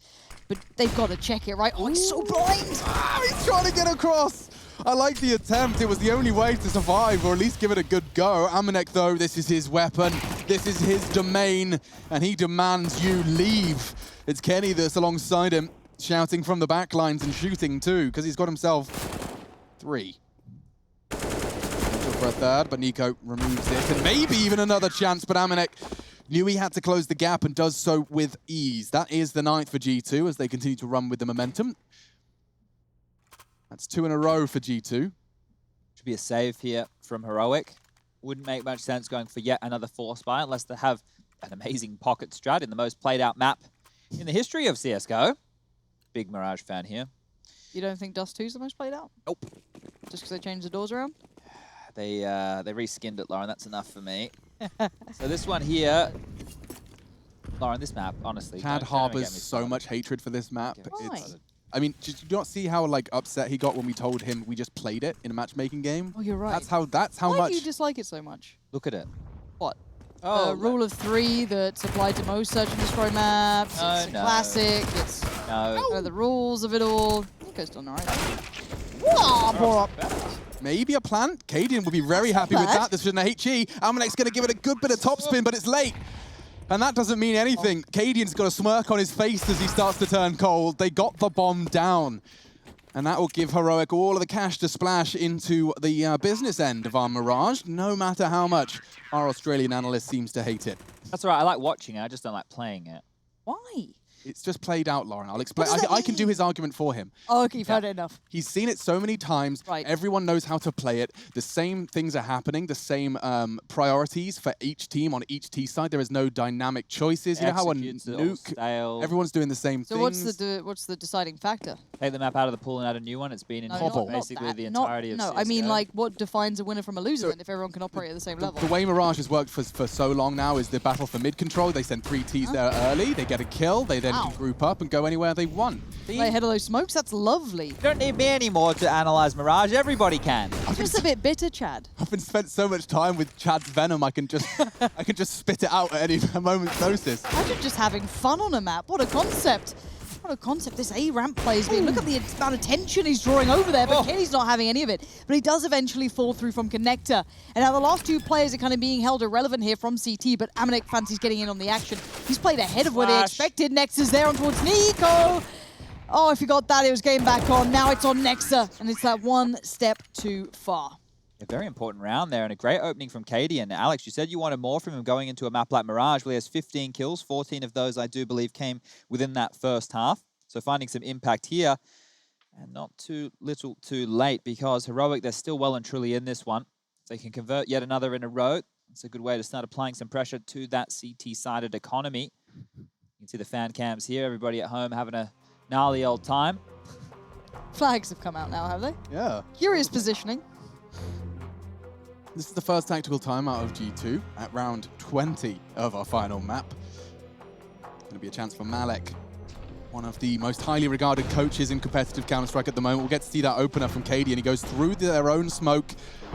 But they've got to check it, right? Oh, it's so blind. Ah, he's trying to get across. I like the attempt. It was the only way to survive, or at least give it a good go. Amanek, though, this is his weapon. This is his domain, and he demands you leave. It's Kenny that's alongside him, shouting from the back lines and shooting, too, because he's got himself 3. Potential for a third, but Nico removes it, and maybe even another chance, but Amanek knew he had to close the gap and does so with ease. That is the 9th for G2 as they continue to run with the momentum. That's 2 in a row for G2. Should be a save here from Heroic. Wouldn't make much sense going for yet another force buy unless they have an amazing pocket strat in the most played out map in the history of CSGO. Big Mirage fan here. You don't think Dust 2 is the most played out? Nope. Just because they changed the doors around? They reskinned it, Lauren. That's enough for me. So this one here, Lauren, this map, honestly. Chad don't harbors get me so started. much hatred for this map. Why? I mean, did you not see how upset he got when we told him we just played it in a matchmaking game? Oh, you're right. That's how Why much. do you dislike it so much? Look at it. What? Oh, Rule of 3 that's applied to most search and destroy maps. No, It's a no. classic. It's no. the rules of it all. Nico's done all right. Whoa, Borup. Maybe a plant? Cadian would be very happy with bad. that. This is an HE. Amanek's going to give it a good bit of topspin, but it's late. And that doesn't mean anything. Cadian's got a smirk on his face as he starts to turn cold. They got the bomb down. And that will give Heroic all of the cash to splash into the business end of our Mirage, no matter how much our Australian analyst seems to hate it. That's all right. I like watching it. I just don't like playing it. Why? It's just played out, Lauren. I'll explain. What does that I can do mean? his argument for him. Oh, okay, you've heard it enough. He's seen it so many times. Right. Everyone knows how to play it. The same things are happening. The same priorities for each team on each T side. There is no dynamic choices. You know how a Executes it all nuke, stale. everyone's doing the same So things. what's the deciding factor? Take the map out of the pool and add a new one. It's been in Hobble. basically that. the Not- entirety of No, CSGO. I mean, like, what defines a winner from a loser So- then if everyone can operate at the same level? The way Mirage has worked for so long now is the battle for mid control. They send 3 Ts there early. They get a kill. They then Wow. can group up and go anywhere they want. Play ahead of those smokes, that's lovely. You don't need me anymore to analyze Mirage. Everybody can. Just a bit bitter, Chad. I've been spent so much time with Chad's venom. I can just spit it out at any moment's notice. Imagine just having fun on a map. What a concept. What a concept this A-ramp plays being. Look at the amount of tension he's drawing over there, but Kenny's not having any of it. But he does eventually fall through from Connector. And now the last 2 players are kind of being held irrelevant here from CT, but Amanek fancies getting in on the action. He's played ahead of what he Flash. expected. Nexa's there on towards Nico. Oh, if you got that, it was game back on. Now it's on Nexa, and it's that one step too far. A very important round there and a great opening from Cadian. Alex, you said you wanted more from him going into a map like Mirage. Well, he has 15 kills. 14 of those, I do believe, came within that first half. So finding some impact here. And not too little too late because Heroic, they're still well and truly in this one. If they can convert yet another in a row, it's a good way to start applying some pressure to that CT-sided economy. You can see the fan cams here. Everybody at home having a gnarly old time. Flags have come out now, have they? Yeah. Curious positioning. This is the first tactical timeout of G2 at round 20 of our final map. Going to be a chance for Malek, one of the most highly regarded coaches in competitive Counter-Strike at the moment. We'll get to see that opener from Cady, and he goes through their own smoke.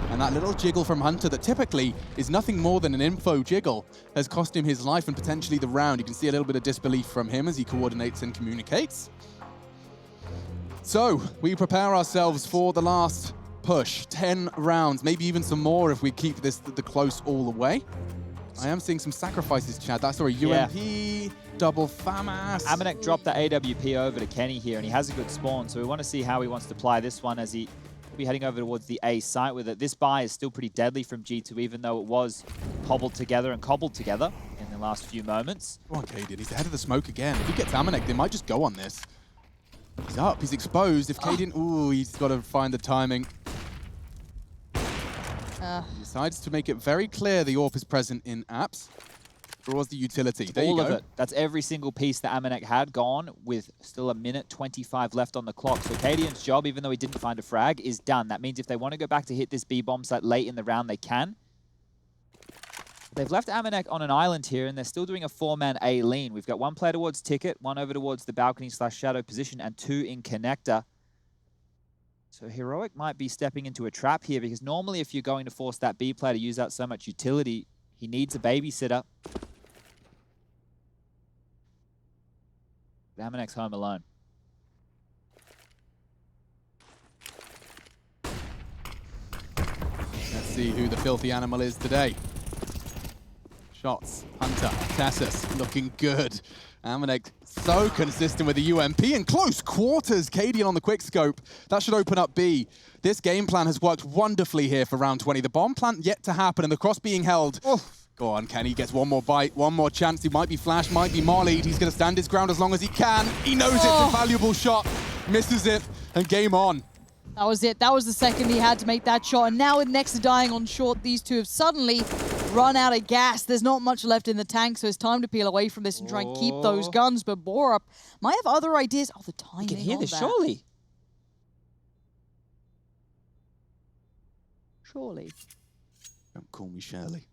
And that little jiggle from Hunter that typically is nothing more than an info jiggle has cost him his life and potentially the round. You can see a little bit of disbelief from him as he coordinates and communicates. So we prepare ourselves for the last push. 10 rounds, maybe even some more if we keep this the close all the way. I am seeing some sacrifices, Chad. That's sorry, UMP, double FAMAS. Amanek dropped the AWP over to Kenny here, and he has a good spawn, so we want to see how he wants to play this one as he will be heading over towards the A site with it. This buy is still pretty deadly from G2, even though it was cobbled together in the last few moments. Come on, Cadian, he's ahead of the smoke again. If he gets Amanek, they might just go on this. He's up, he's exposed. If Cadian, ooh, he's got to find the timing. He decides to make it very clear the AWP is present in apps. Draws the utility. There you go. All of it. That's every single piece that Amanek had gone with still 1:25 left on the clock. So Cadian's job, even though he didn't find a frag, is done. That means if they want to go back to hit this B-bomb site late in the round, they can. They've left Amanek on an island here, and they're still doing a 4-man A lean. We've got one player towards Ticket, one over towards the balcony/shadow position, and 2 in connector. So Heroic might be stepping into a trap here, because normally if you're going to force that B player to use out so much utility, he needs a babysitter. Amanek's home alone. Let's see who the filthy animal is today. Shots, Hunter, Tessus, looking good. Amanek so consistent with the UMP in close quarters. Cadian on the quick scope. That should open up B. This game plan has worked wonderfully here for round 20. The bomb plant yet to happen and the cross being held. Oh. Go on, Kenny gets one more bite, one more chance. He might be flashed, might be mollied. He's going to stand his ground as long as he can. He knows it's a valuable shot, misses it, and game on. That was it. That was the second he had to make that shot. And now with Nexa dying on short, these two have suddenly run out of gas. There's not much left in the tank, so it's time to peel away from this and try and keep those guns. But Borup might have other ideas. Oh, the timing You can hear on this, that. surely. Surely. Don't call me Shirley.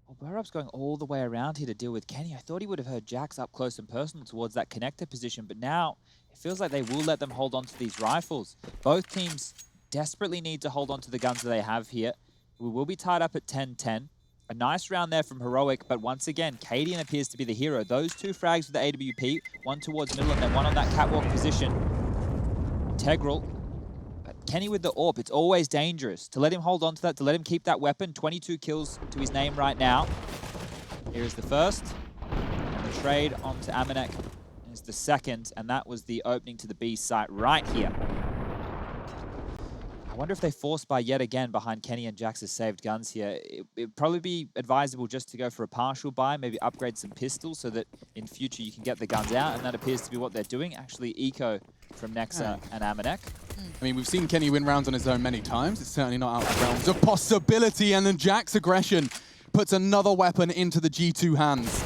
Well, Borup's going all the way around here to deal with Kenny. I thought he would have heard Jax up close and personal towards that connector position, but now it feels like they will let them hold on to these rifles. Both teams desperately need to hold on to the guns that they have here. We will be tied up at 10-10. A nice round there from Heroic, but once again, Cadian appears to be the hero. Those 2 frags with the AWP, one towards middle and then one on that catwalk position. Integral. But Kenny with the AWP, it's always dangerous. To let him hold on to that, to let him keep that weapon. 22 kills to his name right now. Here is the first. And the trade onto Amanek is the second, and that was the opening to the B site right here. I wonder if they force buy yet again behind Kenny and Jax's saved guns here. It'd probably be advisable just to go for a partial buy, maybe upgrade some pistols so that in future you can get the guns out, and that appears to be what they're doing. Actually, eco from Nexa and Amanek. I mean, we've seen Kenny win rounds on his own many times. It's certainly not out of the realms of possibility, and then Jack's aggression puts another weapon into the G2 hands.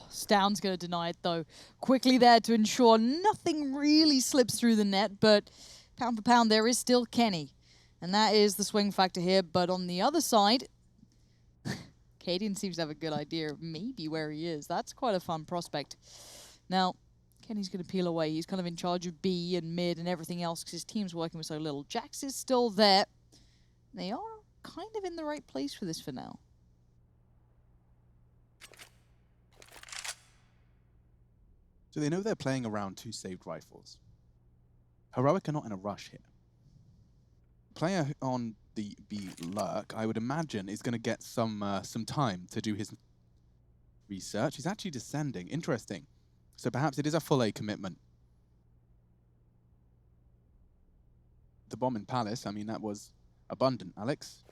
Stound's going to deny it, though. Quickly there to ensure nothing really slips through the net, but pound for pound, there is still Kenny. And that is the swing factor here. But on the other side, Cadian seems to have a good idea of maybe where he is. That's quite a fun prospect. Now, Kenny's going to peel away. He's kind of in charge of B and mid and everything else because his team's working with so little. Jax is still there. They are kind of in the right place for this for now. So they know they're playing around 2 saved rifles. Heroic are not in a rush here. Player on the B lurk, I would imagine, is going to get some time to do his research. He's actually descending. Interesting. So perhaps it is a full A commitment. The bomb in Palace, I mean, that was abundant, Alex.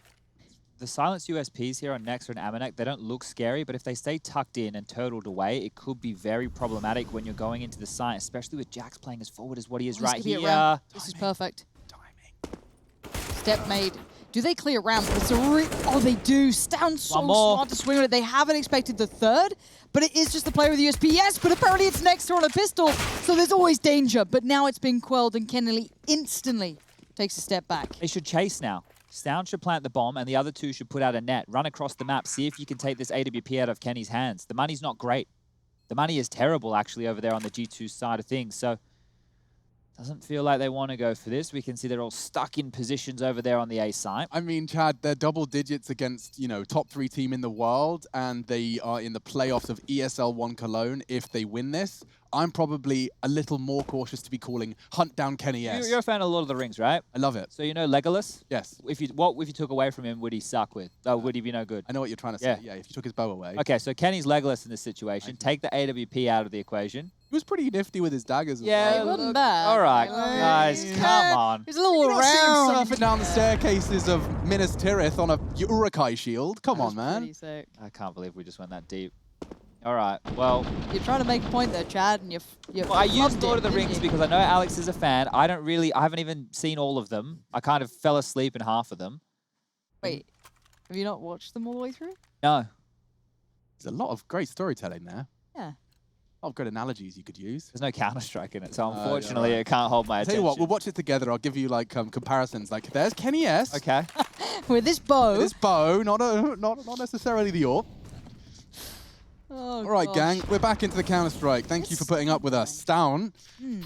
The silenced USPs here on Nexa and Amanek, they don't look scary, but if they stay tucked in and turtled away, it could be very problematic when you're going into the site, especially with Jax playing as forward as what he is right here. This is perfect. Timing. Step made. Do they clear ramp? It's oh, they do. Stound so smart to swing on it. They haven't expected the third, but it is just the player with the USP. Yes, but apparently it's Nexa on a pistol, so there's always danger. But now it's been quelled, and Kennedy instantly takes a step back. They should chase now. Stound should plant the bomb, and the other 2 should put out a net. Run across the map, see if you can take this AWP out of Kenny's hands. The money's not great. The money is terrible, actually, over there on the G2 side of things. So Doesn't feel like they want to go for this. We can see they're all stuck in positions over there on the A site. I mean, Chad, they're double digits against, you know, top 3 team in the world, and they are in the playoffs of ESL One Cologne if they win this. I'm probably a little more cautious to be calling hunt down Kenny S. You're a fan of Lord of the Rings, right? I love it. So you know Legolas? Yes. What if you took away from him, would he suck with? Would he be no good? I know what you're trying to say. Yeah, if you took his bow away. Okay, so Kenny's Legolas in this situation. Take the AWP out of the equation. He was pretty nifty with his daggers as Yeah, well. It wasn't bad. All right, Like, guys, come on. He's a little You don't see him round. surfing down the staircases of Minas Tirith on a Urukai shield. Come on, man. Pretty sick. I can't believe we just went that deep. All right, well, You're trying to make a point there, Chad, and well I used flubbed Lord it, of the didn't Rings you? because I know Alex is a fan. I haven't even seen all of them. I kind of fell asleep in half of them. Wait, have you not watched them all the way through? No. There's a lot of great storytelling there. Yeah. A lot of good analogies you could use. There's no Counter-Strike in it, so yeah, unfortunately right. it can't hold my I'll tell attention. you what, we'll watch it together. I'll give you like comparisons. Like, there's Kenny S. Okay. With this bow. This bow, not necessarily the AWP. Oh, All right, gosh. gang, we're back into the Counter-Strike. Thank you for putting up with us. Down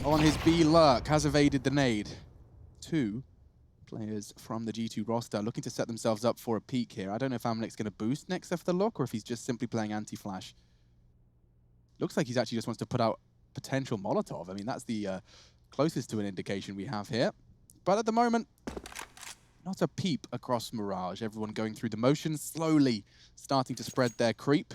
on his B lurk has evaded the nade. 2 players from the G2 roster looking to set themselves up for a peak here. I don't know if Amnek's going to boost next after the look or if he's just simply playing anti-flash. Looks like he's actually just wants to put out potential Molotov. I mean, that's the closest to an indication we have here. But at the moment, not a peep across Mirage. Everyone going through the motions, slowly starting to spread their creep.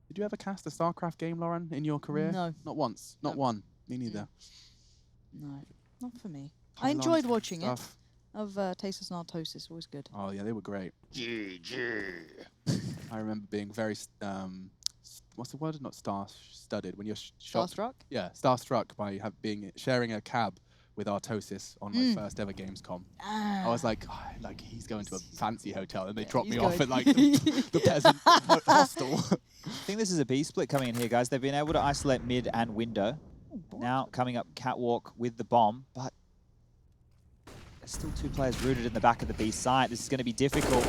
Did you ever cast a StarCraft game, Lauren, in your career? No. Not once. Not one. Me neither. No, not for me. I Pylons enjoyed and watching stuff. it. Of Tasteless and Artosis, always good. Oh, yeah, they were great. GG. I remember being very, what's the word? Not star-studded. When you're shocked. Starstruck? Yeah, starstruck by sharing a cab with Artosis on my first ever Gamescom. I was like, oh, like he's going to a fancy hotel, and they dropped me off at like the peasant hostel. I think this is a B split coming in here, guys. They've been able to isolate mid and window. Now coming up catwalk with the bomb, but there's still 2 players rooted in the back of the B site. This is going to be difficult.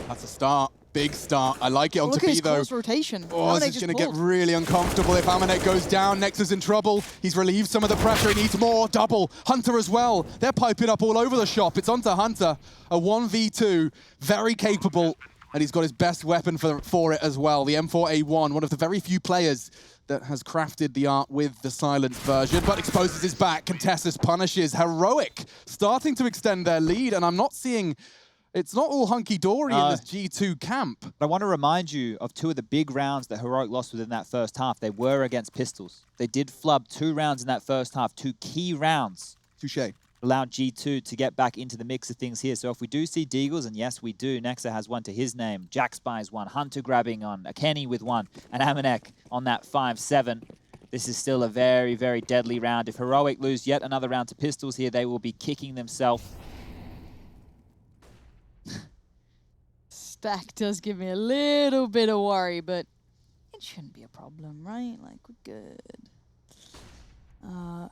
That's a start. Big start. I like it onto Look at B his though. close rotation. Oh, this is going to get really uncomfortable if Amanek goes down. Nexus in trouble. He's relieved some of the pressure. He needs more. Double. Hunter as well. They're piping up all over the shop. It's onto Hunter. A 1v2. Very capable. And he's got his best weapon for it as well. The M4A1. One of the very few players that has crafted the art with the silenced version, but exposes his back. Contestus punishes. Heroic starting to extend their lead. And I'm not seeing... It's not all hunky-dory in this G2 camp. But I want to remind you of 2 of the big rounds that Heroic lost within that first half. They were against Pistols. They did flub 2 rounds in that first half, 2 key rounds. Touché. Allowed G2 to get back into the mix of things here. So if we do see Deagles, and yes, we do, Nexa has one to his name, Jack Spy's one, Hunter grabbing on, a Kenny with one, and Amanek on that 5-7. This is still a very, very deadly round. If Heroic lose yet another round to Pistols here, they will be kicking themselves. Stack does give me a little bit of worry, but it shouldn't be a problem, right? Like, we're good.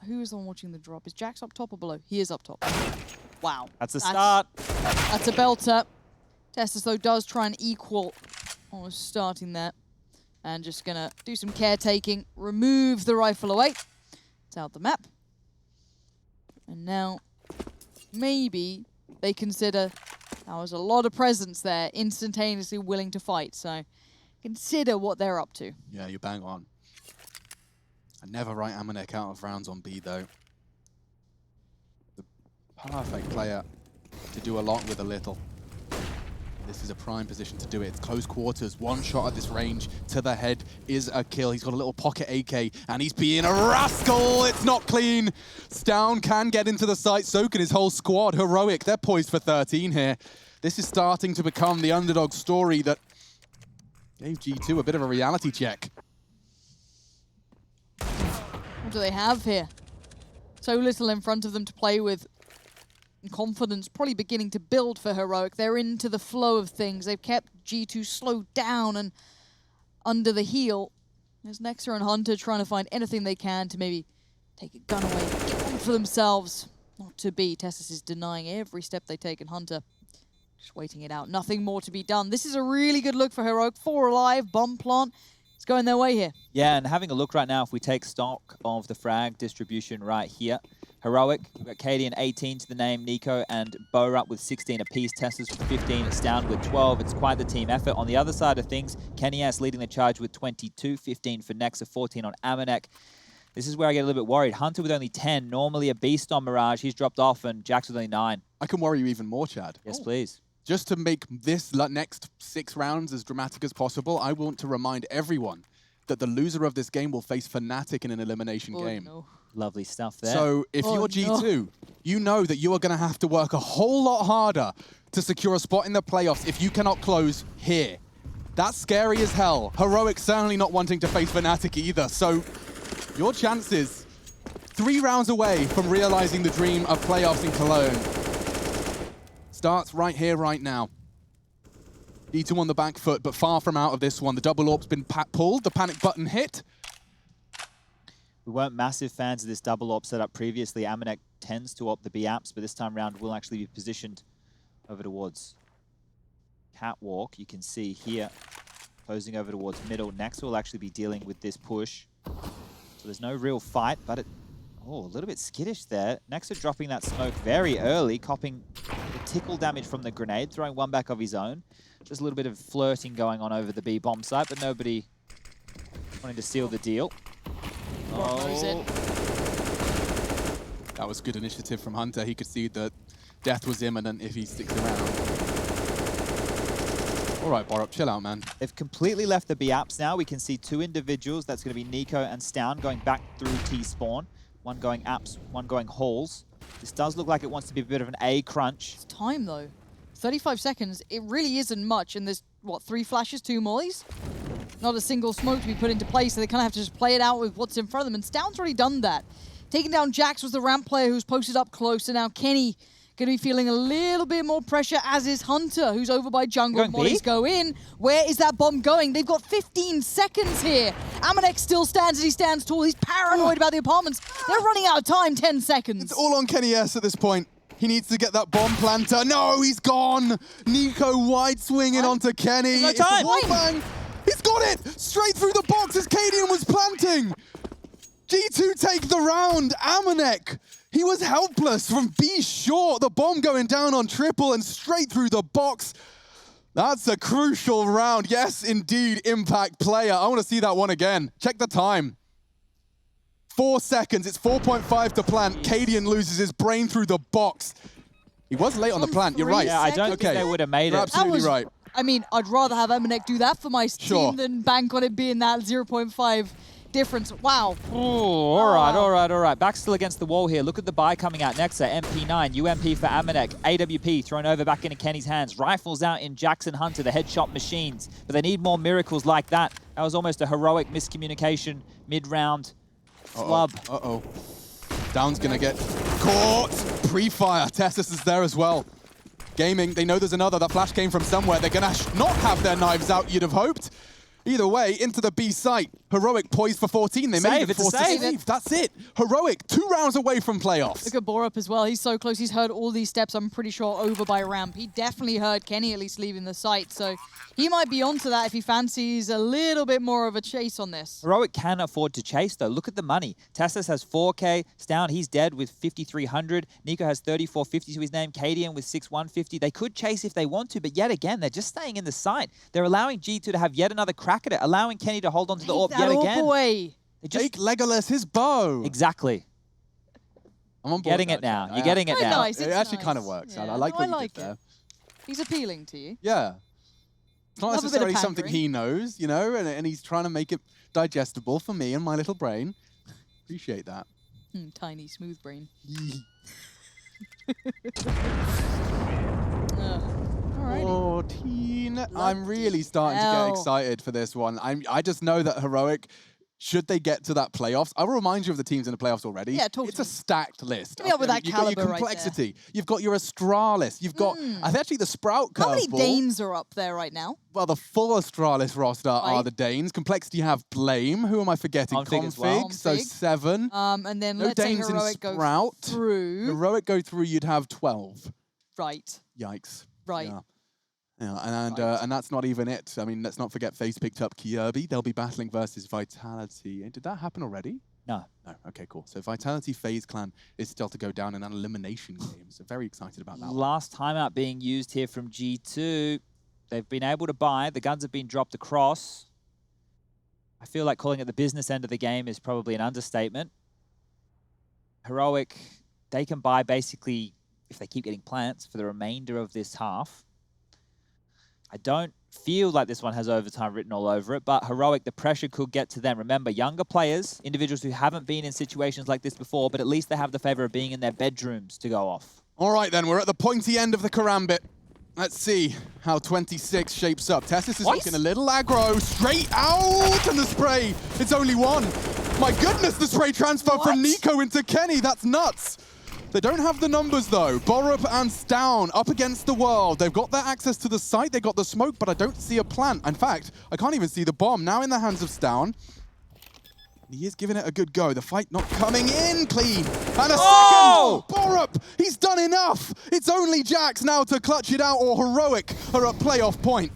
Who is the one watching the drop? Is Jax up top or below? He is up top. Wow. That's a start. That's a belter. Testis, though, does try and equal almost starting there. And just going to do some caretaking. Remove the rifle away. It's out the map. And now, maybe they consider... There was a lot of presence there, instantaneously willing to fight. So consider what they're up to. Yeah, you bang on. I never write Amanek out of rounds on B, though. The perfect player to do a lot with a little. This is a prime position to do it. It's close quarters. One shot at this range to the head is a kill. He's got a little pocket AK, and he's being a rascal. It's not clean. Stown can get into the site. So can his whole squad. Heroic, they're poised for 13 here. This is starting to become the underdog story that gave G2 a bit of a reality check. What do they have here? So little in front of them to play with. Confidence probably beginning to build for Heroic. They're into the flow of things. They've kept G2 slowed down and under the heel. There's Nexa and Hunter trying to find anything they can to maybe take a gun away, get one for themselves. Not to be. Tessus is denying every step they take, and Hunter just waiting it out. Nothing more to be done. This is a really good look for Heroic. 4 alive, bomb plant. it's going their way here. Yeah, and having a look right now, if we take stock of the frag distribution right here, Heroic, we've got Cadian 18 to the name, Nico and Borup with 16 apiece, Teslas with 15, Astound with 12. It's quite the team effort. On the other side of things, Kennyas leading the charge with 22, 15 for Nexa, 14 on Amanek. This is where I get a little bit worried. Hunter with only 10, normally a beast on Mirage. He's dropped off, and Jax with only 9. I can worry you even more, Chad. Yes, please. Just to make this next 6 rounds as dramatic as possible, I want to remind everyone that the loser of this game will face Fnatic in an elimination game. No. Lovely stuff there. So if you're G2, you know that you are going to have to work a whole lot harder to secure a spot in the playoffs if you cannot close here. That's scary as hell. Heroic certainly not wanting to face Fnatic either. So your chances 3 rounds away from realizing the dream of playoffs in Cologne starts right here, right now. G2 on the back foot, but far from out of this one. The double orb's been pulled, the panic button hit. We weren't massive fans of this double AWP setup previously. Amanek tends to AWP the B apps, but this time round will actually be positioned over towards Catwalk. You can see here, closing over towards middle. Nexa will actually be dealing with this push. So there's no real fight, but a little bit skittish there. Nexa dropping that smoke very early, copping the tickle damage from the grenade, throwing one back of his own. Just a little bit of flirting going on over the B bomb site, but nobody wanting to seal the deal. That was good initiative from Hunter. He could see that death was imminent if he sticks around. All right, Borup, chill out, man. They've completely left the B apps now. We can see 2 individuals. That's going to be Nico and Stound going back through T-spawn. One going apps, one going halls. This does look like it wants to be a bit of an A crunch. It's time, though. 35 seconds. It really isn't much. And there's, what, 3 flashes, 2 mollies? Not a single smoke to be put into place, so they kind of have to just play it out with what's in front of them. And Stound's already done that. Taking down Jax was the ramp player who's posted up close, and now Kenny going to be feeling a little bit more pressure, as is Hunter, who's over by jungle. Mollies go in. Where is that bomb going? They've got 15 seconds here. Amanek still stands as he stands tall. He's paranoid about the apartments. They're running out of time, 10 seconds. It's all on Kenny S at this point. He needs to get that bomb planter. No, he's gone. Nico wide swinging onto Kenny. There's no time. It's a wallbang. He's got it! Straight through the box as Cadian was planting! G2 take the round. Amanek, he was helpless from B short. The bomb going down on triple and straight through the box. That's a crucial round. Yes, indeed, impact player. I want to see that one again. Check the time. 4 seconds. It's 4.5 to plant. Cadian loses his brain through the box. He was late on the plant. You're right. Yeah, I don't think they would have made it. You're absolutely right. I mean, I'd rather have Amanek do that for my team than bank on it being that 0.5 difference. Wow. Oh, all right. Back still against the wall here. Look at the buy coming out. Nexa, MP9, UMP for Amanek, AWP thrown over back into Kenny's hands. Rifles out in Jackson Hunter, the headshot machines. But they need more miracles like that. That was almost a heroic miscommunication mid-round flub. Down's gonna get caught. Pre-fire. Tessus is there as well. Gaming, they know there's another. That flash came from somewhere. They're gonna not have their knives out, you'd have hoped. Either way, into the B site. Heroic poised for 14. They may even force to save. That's it. Heroic, 2 rounds away from playoffs. Look at Borup as well. He's so close. He's heard all these steps, I'm pretty sure, over by ramp. He definitely heard Kenny at least leaving the site. So he might be onto that if he fancies a little bit more of a chase on this. Heroic can afford to chase, though. Look at the money. Tassus has 4K. Stound, he's dead with 5,300. Nico has 3,450 to his name. Cadian with 6,150. They could chase if they want to, but yet again, they're just staying in the site. They're allowing G2 to have yet another crack at it, allowing Kenny to hold on to the AWP yet again. Away. Take Legolas his bow. Exactly. I'm on board. Getting it now. You're getting it now. Nice. It actually kind of works. Yeah. I like what I you did there. He's appealing to you. Yeah. It's not Love a bit of necessarily something pandering. he knows, you know, and he's trying to make it digestible for me and my little brain. Appreciate that. Tiny, smooth brain. Alrighty. 14. I'm really starting to get excited for this one. I just know that Heroic, should they get to that playoffs, I will remind you of the teams in the playoffs already. Yeah, talk It's to a me. stacked list. Give me up with that You've got your caliber right there. complexity. You've got your Astralis. You've got, actually, the Sprout curveball. How many Danes are up there right now? Well, the full Astralis roster are the Danes. Complexity have Blame. Who am I forgetting? Config as well. So Config. 7. And then No let's say Danes in Heroic go Sprout. through. Heroic go through, you'd have 12. Right. Yikes. Right. Yeah. Yeah, and that's not even it. I mean, let's not forget FaZe picked up Kirby. They'll be battling versus Vitality. Did that happen already? No. No. Okay, cool. So Vitality FaZe clan is still to go down in an elimination game. So very excited about that one. Last timeout being used here from G2. They've been able to buy. The guns have been dropped across. I feel like calling it the business end of the game is probably an understatement. Heroic, they can buy basically, if they keep getting plants, for the remainder of this half. I don't feel like this one has overtime written all over it, but Heroic, the pressure could get to them. Remember, younger players, individuals who haven't been in situations like this before, but at least they have the favor of being in their bedrooms to go off. All right, then. We're at the pointy end of the Karambit. Let's see how 26 shapes up. Tessus is looking a little aggro. Straight out, and the spray. It's only one. My goodness, the spray transfer from Nico into Kenny. That's nuts. They don't have the numbers, though. Borup and Stown up against the world. They've got their access to the site. They got the smoke, but I don't see a plant. In fact, I can't even see the bomb. Now in the hands of Stown. He is giving it a good go. The fight not coming in clean. And a second! Borup! He's done enough! It's only Jax now to clutch it out, or Heroic are at playoff point.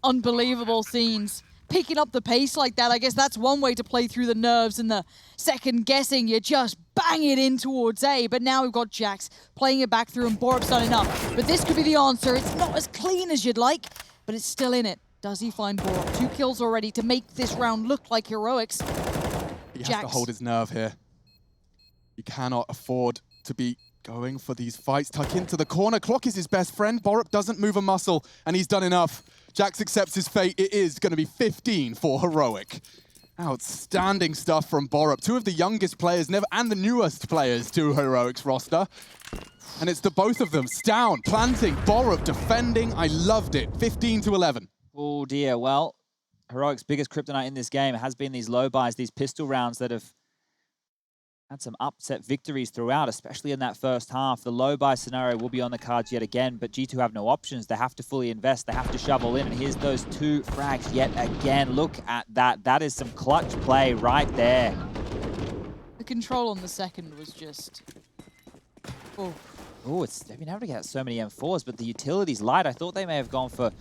Unbelievable scenes. Picking up the pace like that, I guess that's one way to play through the nerves and the second guessing. You just bang it in towards A, but now we've got Jax playing it back through and Borup's done enough. But this could be the answer. It's not as clean as you'd like, but it's still in it. Does he find Borup? 2 kills already to make this round look like Heroics. He has to hold his nerve here. He cannot afford to be going for these fights. Tuck into the corner. Clock is his best friend. Borup doesn't move a muscle, and he's done enough. Jax accepts his fate. It is going to be 15 for Heroic. Outstanding stuff from Borup. 2 of the youngest players and the newest players to Heroic's roster. And it's the both of them. Stown planting, Borup defending. I loved it. 15-11. Oh dear. Well, Heroic's biggest kryptonite in this game has been these low buys, these pistol rounds that have had some upset victories throughout, especially in that first half. The low buy scenario will be on the cards yet again, but G2 have no options. They have to fully invest. They have to shovel in, and here's those 2 frags yet again. Look at that. That is some clutch play right there. The control on the second was just... Oh, they've been able to get so many M4s, but the utility's light. I thought they may have gone for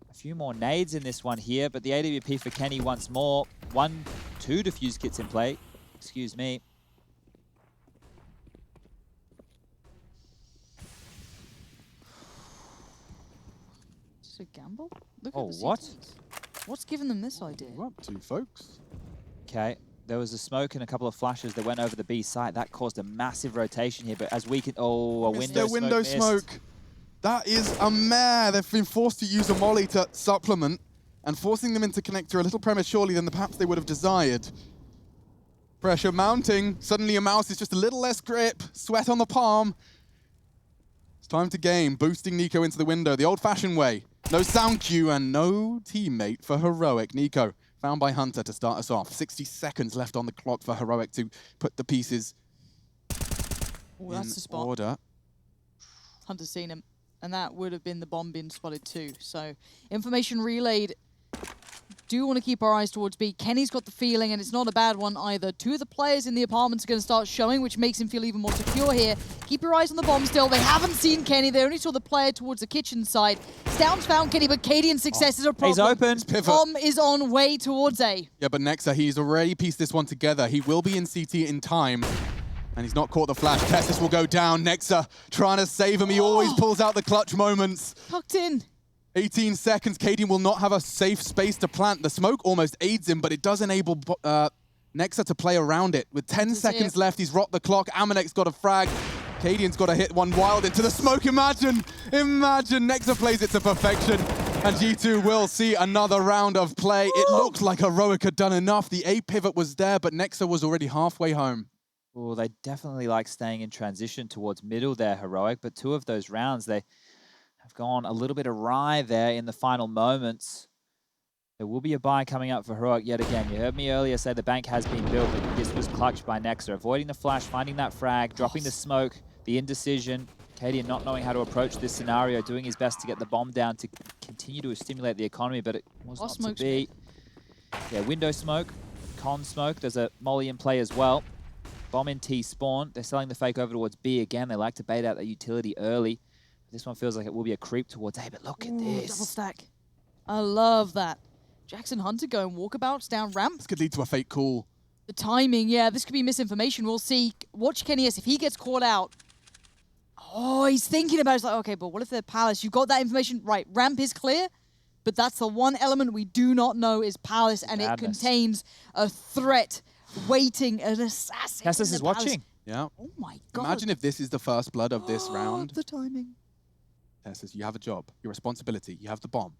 a few more nades in this one here, but the AWP for Kenny once more. 2 defuse kits in play. Excuse me. Is it a gamble? Look Oh, at the what? CTs. What's given them this idea? What up to, folks? Okay, there was a smoke and a couple of flashes that went over the B site. That caused a massive rotation here, but as we can... Oh, a window smoke. Window smoke. That is a mare. They've been forced to use a molly to supplement, and forcing them into connector a little prematurely than perhaps they would have desired. Pressure mounting. Suddenly a mouse is just a little less grip. Sweat on the palm. It's time to game. Boosting Nico into the window the old-fashioned way. No sound cue and no teammate for Heroic. Nico found by Hunter to start us off. 60 seconds left on the clock for Heroic to put the pieces that's the spot. order. Hunter's seen him, and that would have been the bomb being spotted too. So information relayed. Do want to keep our eyes towards B. Kenny's got the feeling, and it's not a bad one either. 2 of the players in the apartments are going to start showing, which makes him feel even more secure here. Keep your eyes on the bomb still. They haven't seen Kenny. They only saw the player towards the kitchen side. Stown's found Kenny, but Cadian's success is a problem. He's open. Bomb is on way towards A. Yeah, but Nexa, he's already pieced this one together. He will be in CT in time, and he's not caught the flash. Tessus will go down. Nexa trying to save him. He always pulls out the clutch moments. Tucked in. 18 seconds. Cadian will not have a safe space to plant. The smoke almost aids him, but it does enable Nexa to play around it. With 10 seconds left, he's rocked the clock. Amanek's got a frag. Cadian's got to hit one wild into the smoke. Imagine Nexa plays it to perfection. And G2 will see another round of play. It looked like Heroic had done enough. The A pivot was there, but Nexa was already halfway home. Oh, they definitely like staying in transition towards middle there, Heroic, but 2 of those rounds, they have gone a little bit awry there in the final moments. There will be a buy coming up for Heroic yet again. You heard me earlier say the bank has been built, but this was clutched by Nexa. Avoiding the flash, finding that frag, dropping the smoke, the indecision. Cadian not knowing how to approach this scenario, doing his best to get the bomb down to continue to stimulate the economy, but it was not to be. Yeah, window smoke, con smoke. There's a molly in play as well. Bomb in T spawn. They're selling the fake over towards B again. They like to bait out that utility early. This one feels like it will be a creep towards A, but look at Ooh, this. double stack. I love that. Jackson Hunter going walkabouts down ramp. This could lead to a fake call. The timing, yeah, this could be misinformation. We'll see. Watch Kenny S. If he gets caught out. Oh, he's thinking about it. It's like, okay, but what if they're Palace? You've got that information. Right, ramp is clear, but that's the one element we do not know is Palace, and it contains a threat waiting, an assassin. Cassis is watching. Yeah. Oh my god. Imagine if this is the first blood of this round. The timing. Tessus, you have a job, your responsibility, you have the bomb.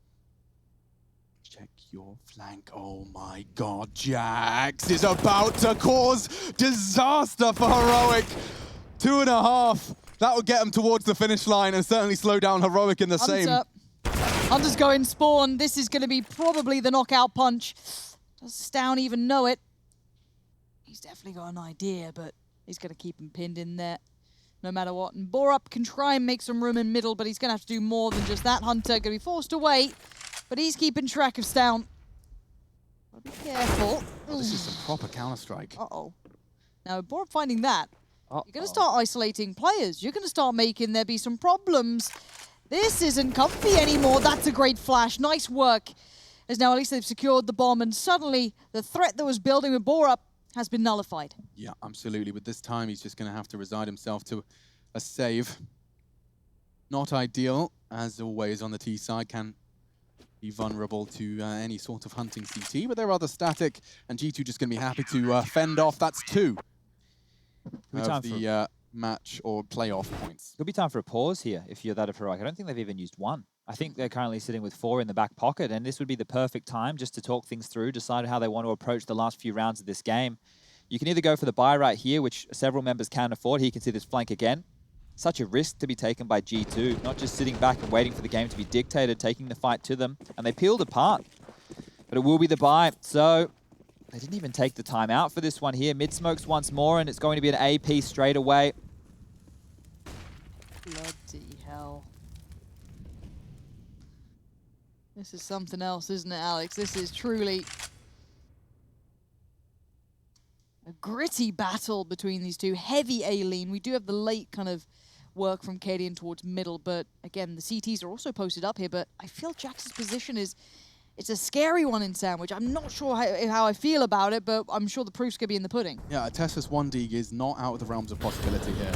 Check your flank. Oh my god, Jax is about to cause disaster for Heroic. 2.5. That would get him towards the finish line and certainly slow down Heroic in the same. Hunter's going spawn. This is going to be probably the knockout punch. Does Stown even know it? He's definitely got an idea, but he's going to keep him pinned in there no matter what. And Borup can try and make some room in middle, but he's going to have to do more than just that. Hunter going to be forced to wait, but he's keeping track of Stown. Gotta be careful. Oh, this is some proper Counter-Strike. Uh-oh. Now, Borup finding that, Uh-oh. you're going to start isolating players. You're going to start making there be some problems. This isn't comfy anymore. That's a great flash. Nice work. As now at least they've secured the bomb, and suddenly the threat that was building with Borup has been nullified. Yeah, absolutely. But this time he's just going to have to resign himself to a save. Not ideal, as always on the T side, can be vulnerable to any sort of hunting CT, but they're rather static, and G2 just going to be happy to fend off. That's 2 of the match or playoff points. Could be time for a pause here if you're that of Heroic. I don't think they've even used 1. I think they're currently sitting with 4 in the back pocket, and this would be the perfect time just to talk things through, decide how they want to approach the last few rounds of this game. You can either go for the buy right here, which several members can afford. He can see this flank again. Such a risk to be taken by G2, not just sitting back and waiting for the game to be dictated, taking the fight to them, and they peeled apart. But it will be the buy, so they didn't even take the time out for this one here. Mid smokes once more, and it's going to be an AP straight away. Bloody hell. This is something else, isn't it, Alex? This is truly a gritty battle between these two. Heavy A-lean. We do have the late kind of work from Cadian towards middle, but again, the CTs are also posted up here, but I feel Jax's position is, it's a scary one in Sandwich. I'm not sure how I feel about it, but I'm sure the proof's going to be in the pudding. Yeah, a Tessus 1D is not out of the realms of possibility here.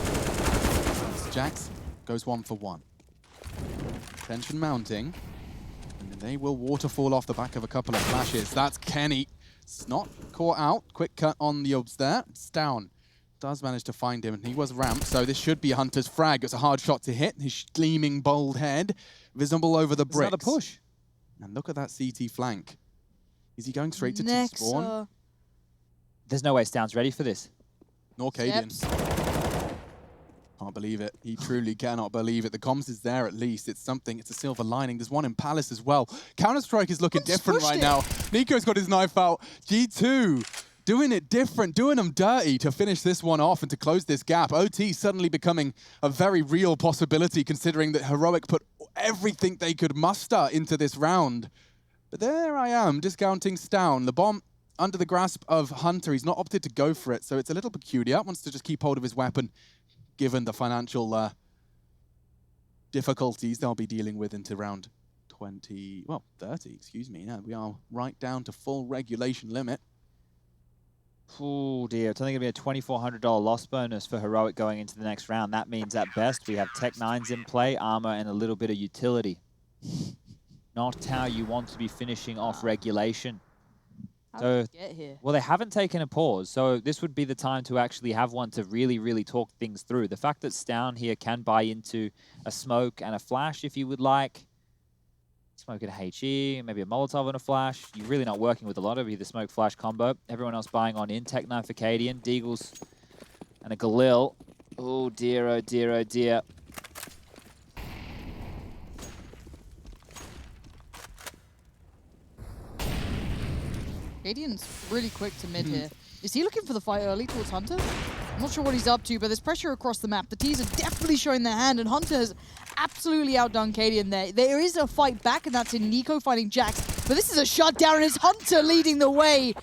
Jax goes 1 for 1. Tension mounting. And they will waterfall off the back of a couple of flashes. That's Kenny. It's not caught out. Quick cut on the obs there. It's down. Does manage to find him, and he was ramped, so this should be Hunter's frag. It's a hard shot to hit. His gleaming bold head visible over the bricks. Another push. And look at that CT flank. Is he going straight to T-spawn? There's no way Stown's ready for this. Nor Cadian. Can't believe it. He truly cannot believe it. The comms is there at least. It's something. It's a silver lining. There's one in Palace as well. Counter-Strike is looking different right now. Nico's got his knife out. G2 doing it different, doing them dirty to finish this one off and to close this gap. OT suddenly becoming a very real possibility considering that Heroic put everything they could muster into this round. But there I am, discounting Stown. The bomb under the grasp of Hunter. He's not opted to go for it, so it's a little peculiar. Wants to just keep hold of his weapon given the financial difficulties they'll be dealing with into round 30, excuse me. Yeah, we are right down to full regulation limit. Oh dear, it's only going to be a $2,400 loss bonus for Heroic going into the next round. That means at best we have Tech 9s in play, armor, and a little bit of utility. Not how you want to be finishing off regulation. How did we get here? Well, they haven't taken a pause, so this would be the time to actually have one to really, really talk things through. The fact that Stown here can buy into a smoke and a flash if you would like. Smoke and a HE, maybe a Molotov and a flash. You're really not working with a lot of either smoke-flash combo. Everyone else buying on in. Tech 9 for Cadian, Deagles, and a Galil. Oh dear, oh dear, oh dear. Cadian's really quick to mid here. Is he looking for the fight early towards Hunter? I'm not sure what he's up to, but there's pressure across the map. The T's are definitely showing their hand, and Hunter has absolutely outdone Cadian there. There is a fight back, and that's in Nico fighting Jax. But this is a shutdown, and it's Hunter leading the way.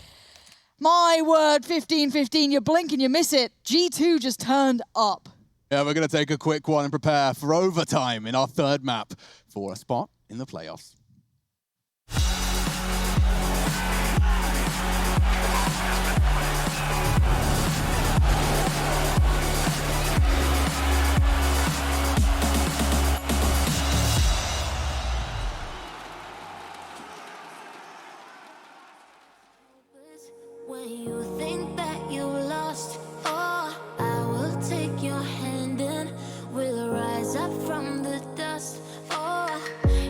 My word, 15-15, you blink and you miss it. G2 just turned up. Yeah, we're going to take a quick one and prepare for overtime in our third map for a spot in the playoffs. When you think that you lost, oh, I will take your hand and we'll rise up from the dust. Oh,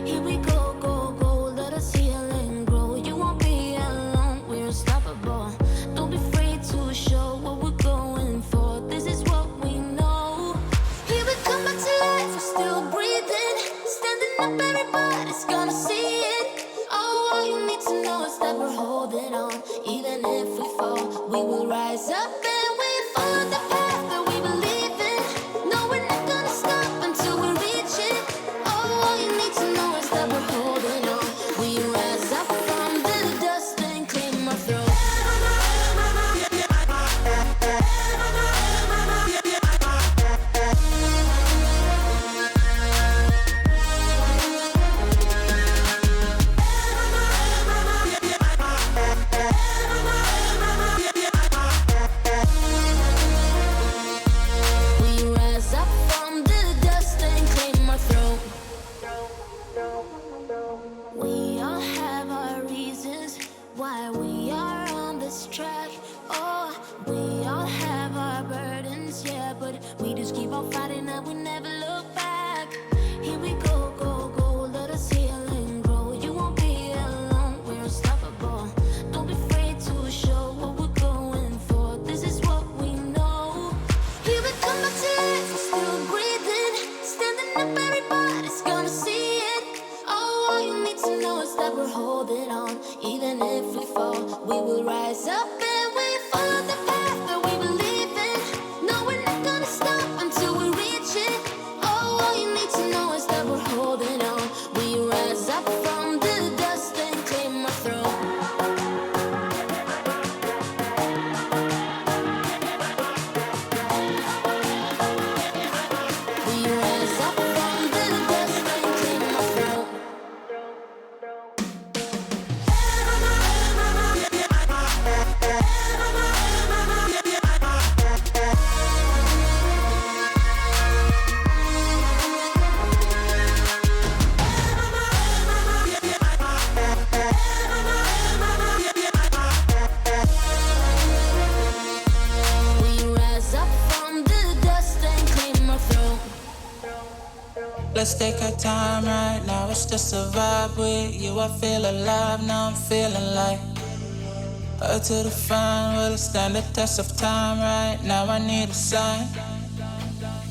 here we go, go, go, let us heal and grow. You won't be alone, we're unstoppable. Don't be afraid to show what we're going for. This is what we know. Here we come back to life, we're still breathing. Standing up, everybody's gonna see it. Oh, all you need to know is that we're holding on. Even if we fall, we will rise up and we follow the path that we believe in. No, we're not gonna stop until we reach it. Oh, all you need to know is that we're holding on. We rise up from the dust and claim our throne. We all have our reasons why we are on this track. Oh, we all have our burdens, yeah, but we just keep on fighting and we never look back. Here we go, go, go, let us heal and grow. You won't be alone, we're unstoppable. Don't be afraid to show what we're going for. This is what we know. Here we come back to life, we're still breathing. Standing up, everybody's gonna see it. Oh, all you need to know is that we're holding on. Even if we fall, we will rise up and we follow the path that we believe in. No, we're not gonna stop until we reach it. Oh, all you need to know is that we're holding on. We rise up from the dust and claim our throne. We rise up from the dust and claim our throne. We rise up from the dust and claim our throne. Let's take our time right now, it's just a vibe with you. I feel alive, now I'm feeling like up to the fun, will it stand the test of time right now? I need a sign.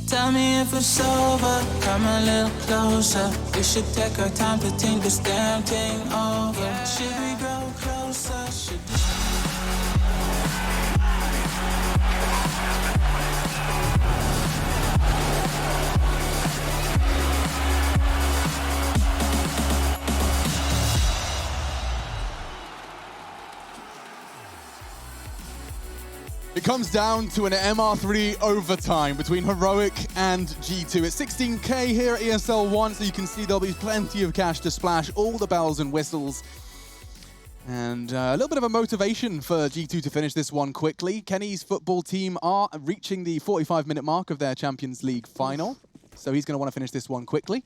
Tell me if it's over, come a little closer. We should take our time to think this damn thing over. Should we grow closer? Should It comes down to an MR3 overtime between Heroic and G2. It's 16K here at ESL One, so you can see there'll be plenty of cash to splash, all the bells and whistles. And a little bit of a motivation for G2 to finish this one quickly. Kenny's football team are reaching the 45-minute mark of their Champions League final, so he's going to want to finish this one quickly.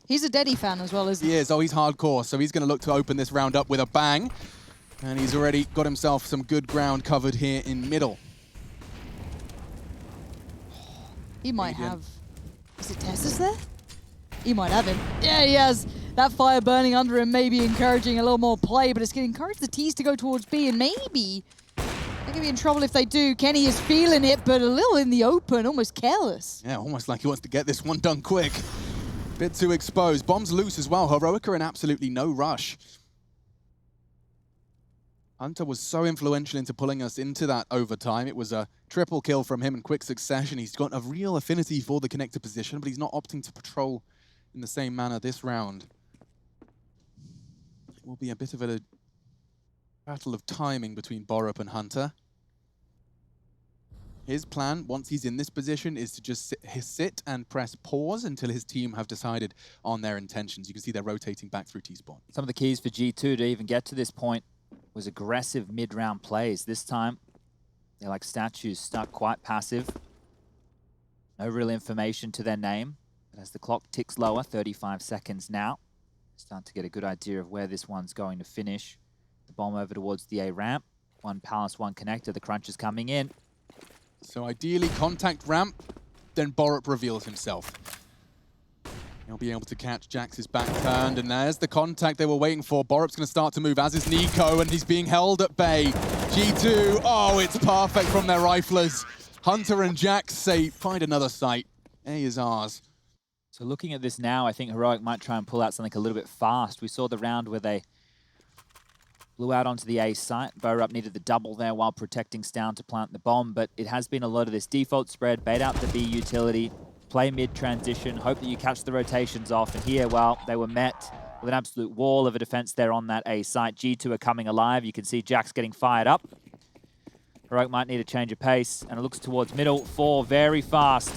He's a Deddy fan as well, isn't he? He is. Oh, he's hardcore, so he's going to look to open this round up with a bang. And he's already got himself some good ground covered here in middle. He might have... Is it Tessus there? He might have him. Yeah, he has. That fire burning under him, maybe encouraging a little more play, but it's going to encourage the T's to go towards B, and maybe they're going to be in trouble if they do. Kenny is feeling it, but a little in the open, almost careless. Yeah, almost like he wants to get this one done quick. Bit too exposed. Bomb's loose as well. Heroic are in absolutely no rush. Hunter was so influential into pulling us into that overtime. It was a triple kill from him in quick succession. He's got a real affinity for the connector position, but he's not opting to patrol in the same manner this round. It will be a bit of a battle of timing between Borup and Hunter. His plan, once he's in this position, is to just sit and press pause until his team have decided on their intentions. You can see they're rotating back through T-spawn. Some of the keys for G2 to even get to this point was aggressive mid-round plays. This time, they're like statues, stuck quite passive. No real information to their name. But as the clock ticks lower, 35 seconds now, starting to get a good idea of where this one's going to finish. The bomb over towards the A ramp. One Palace, one connector. The crunch is coming in. So ideally, contact ramp, then Borup reveals himself. He'll be able to catch Jax's back turned, and there's the contact they were waiting for. Borup's going to start to move, as is Nico, and he's being held at bay. G2, oh, it's perfect from their riflers. Hunter and Jax say, find another site. A is ours. So looking at this now, I think Heroic might try and pull out something a little bit fast. We saw the round where they blew out onto the A site. Borup needed the double there while protecting Stown to plant the bomb, but it has been a lot of this default spread, bait out the B utility, play mid-transition, hope that you catch the rotations off, and here, well, they were met with an absolute wall of a defense there on that A site. G2 are coming alive. You can see Jax getting fired up. Heroic might need a change of pace, and it looks towards middle. 4 very fast.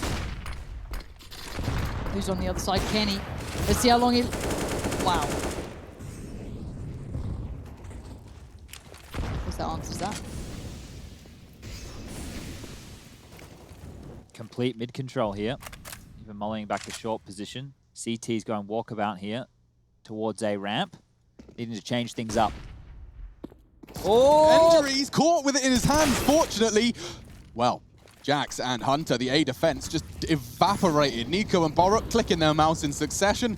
Who's on the other side? Kenny. Let's see how long he... Wow. That answers that. Complete mid-control here. Even mulling back to short position. CT's going walkabout here towards A ramp. Needing to change things up. Oh! Injuries, caught with it in his hands, fortunately. Well, Jax and Hunter, the A defense, just evaporated. Nico and Borup clicking their mouse in succession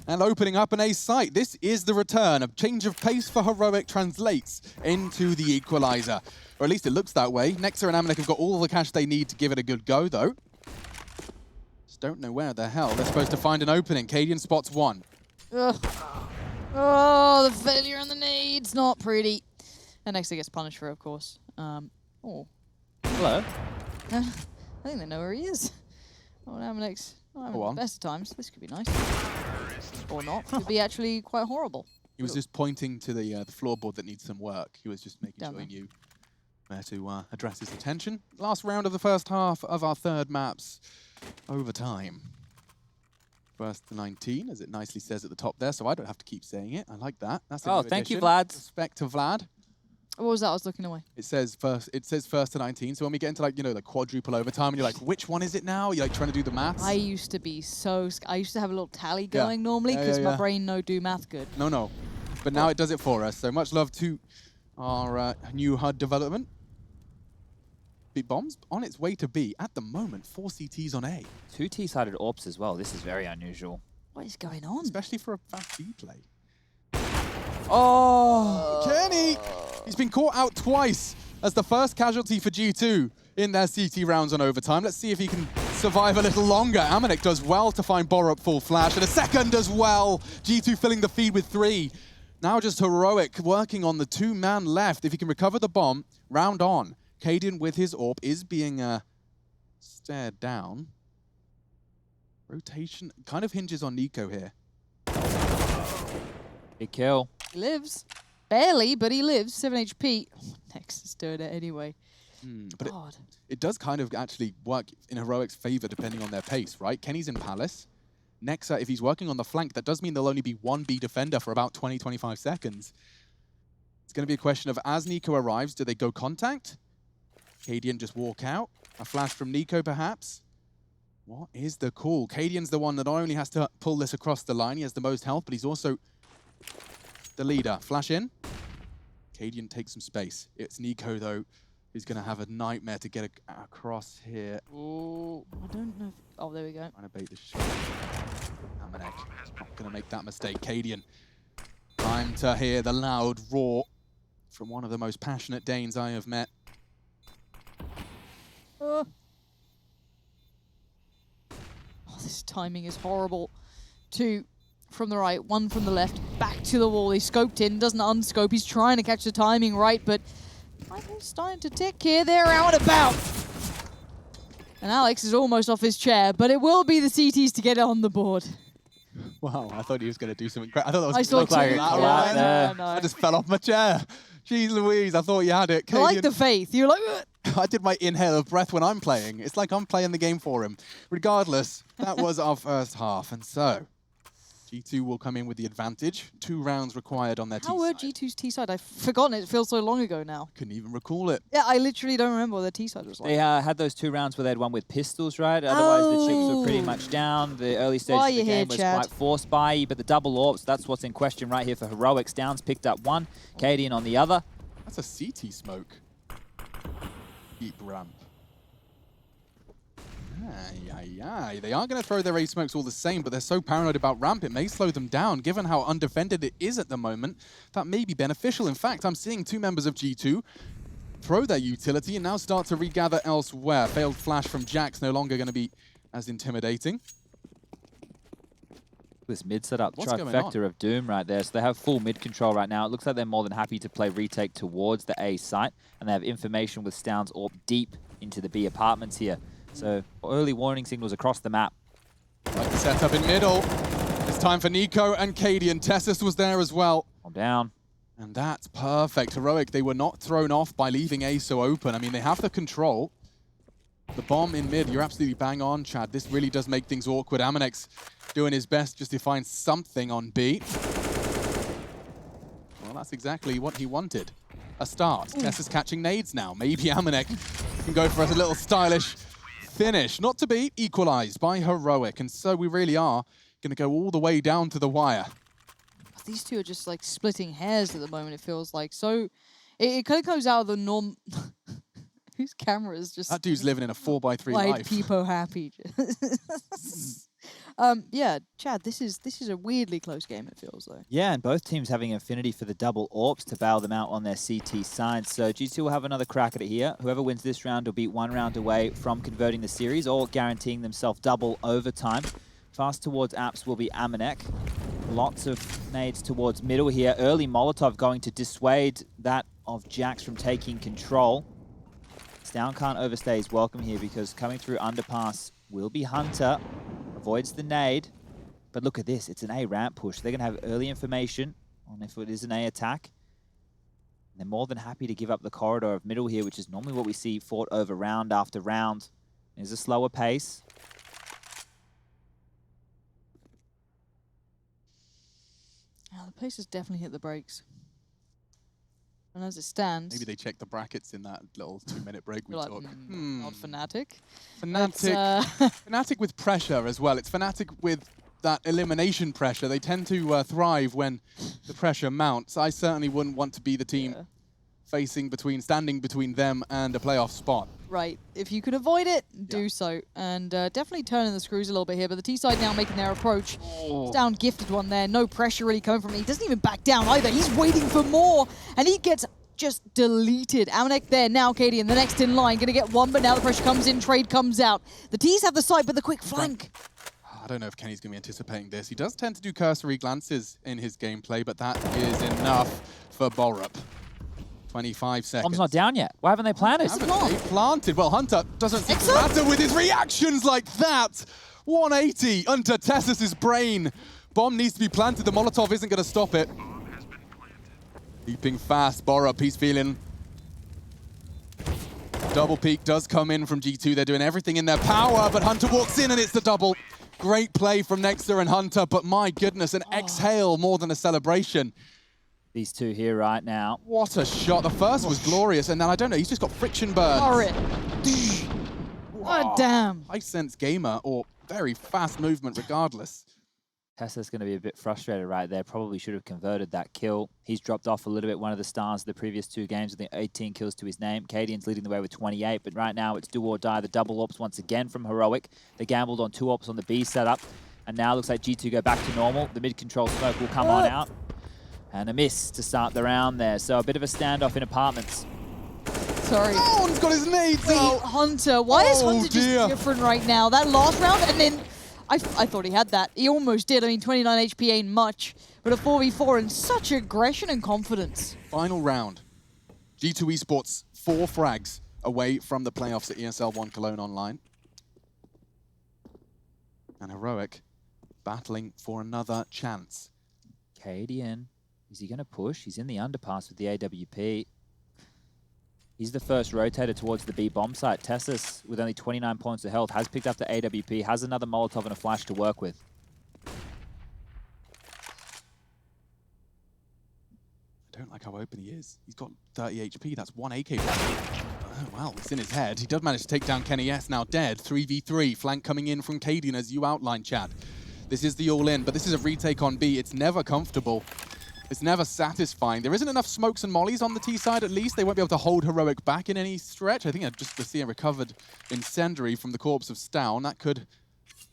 and opening up an A site. This is the return. A change of pace for Heroic translates into the equalizer. Or at least it looks that way. Nexa and Amanek have got all the cash they need to give it a good go, though. Just don't know where the hell they're supposed to find an opening. Cadian spots one. Ugh. Oh, the failure on the nades. Not pretty. And Nexa gets punished for it, of course. Oh. Hello. I think they know where he is. Oh, Amanex. Oh, having the best of times. This could be nice. Or not. Could be actually quite horrible. He was just pointing to the floorboard that needs some work. He was just making sure he knew where to address his attention. Last round of the first half of our third maps overtime. First to 19, as it nicely says at the top there, so I don't have to keep saying it. I like that. That's a new thank you, addition. Vlad. Respect to Vlad. What was that? I was looking away. It says first to 19. So when we get into, like, you know, the quadruple overtime, and you're like, which one is it now? You're like trying to do the maths. I used to be so... I used to have a little tally going normally because my brain no do math good. No. But now it does it for us. So much love to our new HUD development. Big bombs on its way to B. At the moment, 4 CTs on A. 2 T-sided AWPs as well. This is very unusual. What is going on? Especially for a fast B play. Oh! Kenny! He's been caught out twice as the first casualty for G2 in their CT rounds on overtime. Let's see if he can survive a little longer. Amanek does well to find Borup full flash, and a second as well. G2 filling the feed with 3. Now just Heroic working on the 2-man left. If he can recover the bomb, round on. Cadian with his AWP is being stared down. Rotation kind of hinges on Nico here. Big kill. He lives. Barely, but he lives. 7 HP. Oh, Nexus doing it anyway. But it does kind of actually work in Heroic's favor depending on their pace, right? Kenny's in Palace. Nexa, if he's working on the flank, that does mean there'll only be 1 B defender for about 20-25 seconds. It's going to be a question of, as Nico arrives, do they go contact? Cadian just walk out? A flash from Nico, perhaps? What is the call? Cadian's the one that not only has to pull this across the line, he has the most health, but he's also the leader. Flash in. Cadian takes some space. It's Nico, though, who's going to have a nightmare to get across here. Oh, I don't know. Oh, there we go. Trying to bait the shot. Amanek not going to make that mistake. Cadian. Time to hear the loud roar from one of the most passionate Danes I have met. Oh, this timing is horrible. 2 from the right, 1 from the left, back to the wall. He scoped in, doesn't unscope. He's trying to catch the timing right, but time is starting to tick here. They're out and about. And Alex is almost off his chair, but it will be the CTs to get it on the board. Wow, I thought he was going to do something great. I thought that was I saw like no. I just fell off my chair. Jeez Louise, I thought you had it. I like the faith. You're like... I did my inhale of breath when I'm playing. It's like I'm playing the game for him. Regardless, that was our first half. And so, G2 will come in with the advantage. 2 rounds required on their T-side. How were G2's T-side? I've forgotten. It feels so long ago now. Couldn't even recall it. Yeah, I literally don't remember what their T-side was like. They had those 2 rounds where they had one with pistols, right? Otherwise, the chips were pretty much down. The early stages of the game was quite forced by you, but the double AWPs, that's what's in question right here for Heroics. Downs picked up 1, Cadian on the other. That's a CT smoke. Deep ramp. They are going to throw their A smokes all the same, but they're so paranoid about ramp, it may slow them down. Given how undefended it is at the moment, that may be beneficial. In fact, I'm seeing 2 members of G2 throw their utility and now start to regather elsewhere. Failed flash from Jax, no longer going to be as intimidating. This mid setup, trifecta of doom right there. So they have full mid control right now. It looks like they're more than happy to play retake towards the A site, and they have information with Stoun's AWP deep into the B apartments here. So early warning signals across the map. Like the setup in middle. It's time for Nico and Cadian. Tessus was there as well. I'm down. And that's perfect. Heroic, they were not thrown off by leaving A so open. I mean, they have the control. The bomb in mid, you're absolutely bang on, Chad. This really does make things awkward. Amanex doing his best just to find something on B. Well, that's exactly what he wanted. A start. Tessus catching nades now. Maybe Amanex can go for a little stylish finish. Not to be equalized by Heroic. And so we really are going to go all the way down to the wire. These two are just like splitting hairs at the moment, it feels like. So it kind of goes out of the norm. Whose camera is just... That dude's living in a 4x3 like life. Peepo happy. Yeah, Chad, this is a weirdly close game, it feels like. Yeah, and both teams having affinity for the double AWPs to bail them out on their CT side. So G2 will have another crack at it here. Whoever wins this round will be 1 round away from converting the series or guaranteeing themselves double overtime. Fast towards apps will be Amanek. Lots of nades towards middle here. Early Molotov going to dissuade that of Jax from taking control. Stoun can't overstay his welcome here because coming through underpass will be Hunter. Avoids the nade. But look at this, it's an A ramp push. They're going to have early information on if it is an A attack. They're more than happy to give up the corridor of middle here, which is normally what we see fought over round after round. There's a slower pace. Yeah, the pace has definitely hit the brakes. And as it stands... Maybe they checked the brackets in that little 2-minute break we took. Not Fnatic. Fnatic with pressure as well. It's Fnatic with that elimination pressure. They tend to thrive when the pressure mounts. I certainly wouldn't want to be the team standing between them and a playoff spot. Right. If you could avoid it, do so. And definitely turning the screws a little bit here. But the T-side now making their approach. Down gifted one there. No pressure really coming from him. He doesn't even back down either. He's waiting for more. And he gets just deleted. Amanek there. Now Cadian, the next in line. Going to get one, but now the pressure comes in. Trade comes out. The T's have the side, but the quick flank. I don't know if Kenny's going to be anticipating this. He does tend to do cursory glances in his gameplay, but that is enough for Borup. 25 seconds. Bomb's not down yet. Why haven't they planted? They planted. Well, Hunter doesn't seem to matter with his reactions like that. 180 under Tessus' brain. Bomb needs to be planted. The Molotov isn't going to stop it. Leaping fast. Borup, he's feeling. Double peek does come in from G2. They're doing everything in their power, but Hunter walks in and it's the double. Great play from Nexa and Hunter, but my goodness, an exhale more than a celebration. These two here right now. What a shot. The first was glorious, and then I don't know, he's just got friction burns. Oh, damn. High sense gamer, or very fast movement regardless. Tesla's going to be a bit frustrated right there. Probably should have converted that kill. He's dropped off a little bit, one of the stars of the previous 2 games with the 18 kills to his name. Cadian's leading the way with 28, but right now it's do or die. The double AWPs once again from Heroic. They gambled on 2 AWPs on the B setup, and now looks like G2 go back to normal. The mid-control smoke will come on out. And a miss to start the round there. So a bit of a standoff in apartments. Sorry. Oh, he's got his nades out. Hunter. Why is Hunter just different right now? That last round, and then I thought he had that. He almost did. I mean, 29 HP ain't much. But a 4v4 and such aggression and confidence. Final round. G2 Esports, 4 frags away from the playoffs at ESL One Cologne Online. And Heroic battling for another chance. Cadian. Is he going to push? He's in the underpass with the AWP. He's the first rotator towards the B bomb site. Tessus, with only 29 points of health, has picked up the AWP, has another Molotov and a flash to work with. I don't like how open he is. He's got 30 HP. That's 1 AK. Oh, well, it's in his head. He does manage to take down Kenny S, now dead. 3v3. Flank coming in from Cadian, as you outlined, Chad. This is the all-in, but this is a retake on B. It's never comfortable. It's never satisfying. There isn't enough smokes and mollies on the T side, at least. They won't be able to hold Heroic back in any stretch. I think just to see a recovered Incendiary from the corpse of Stown. That could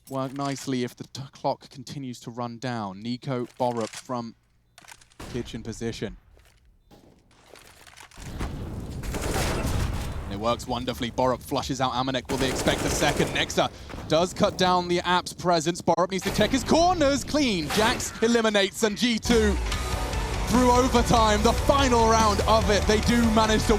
work nicely if the clock continues to run down. Nico Borup from kitchen position. And it works wonderfully. Borup flushes out Amanek. Will they expect a second? Nexa does cut down the app's presence. Borup needs to check his corners. Clean. Jax eliminates, and G2 through overtime, the final round of it. They do manage to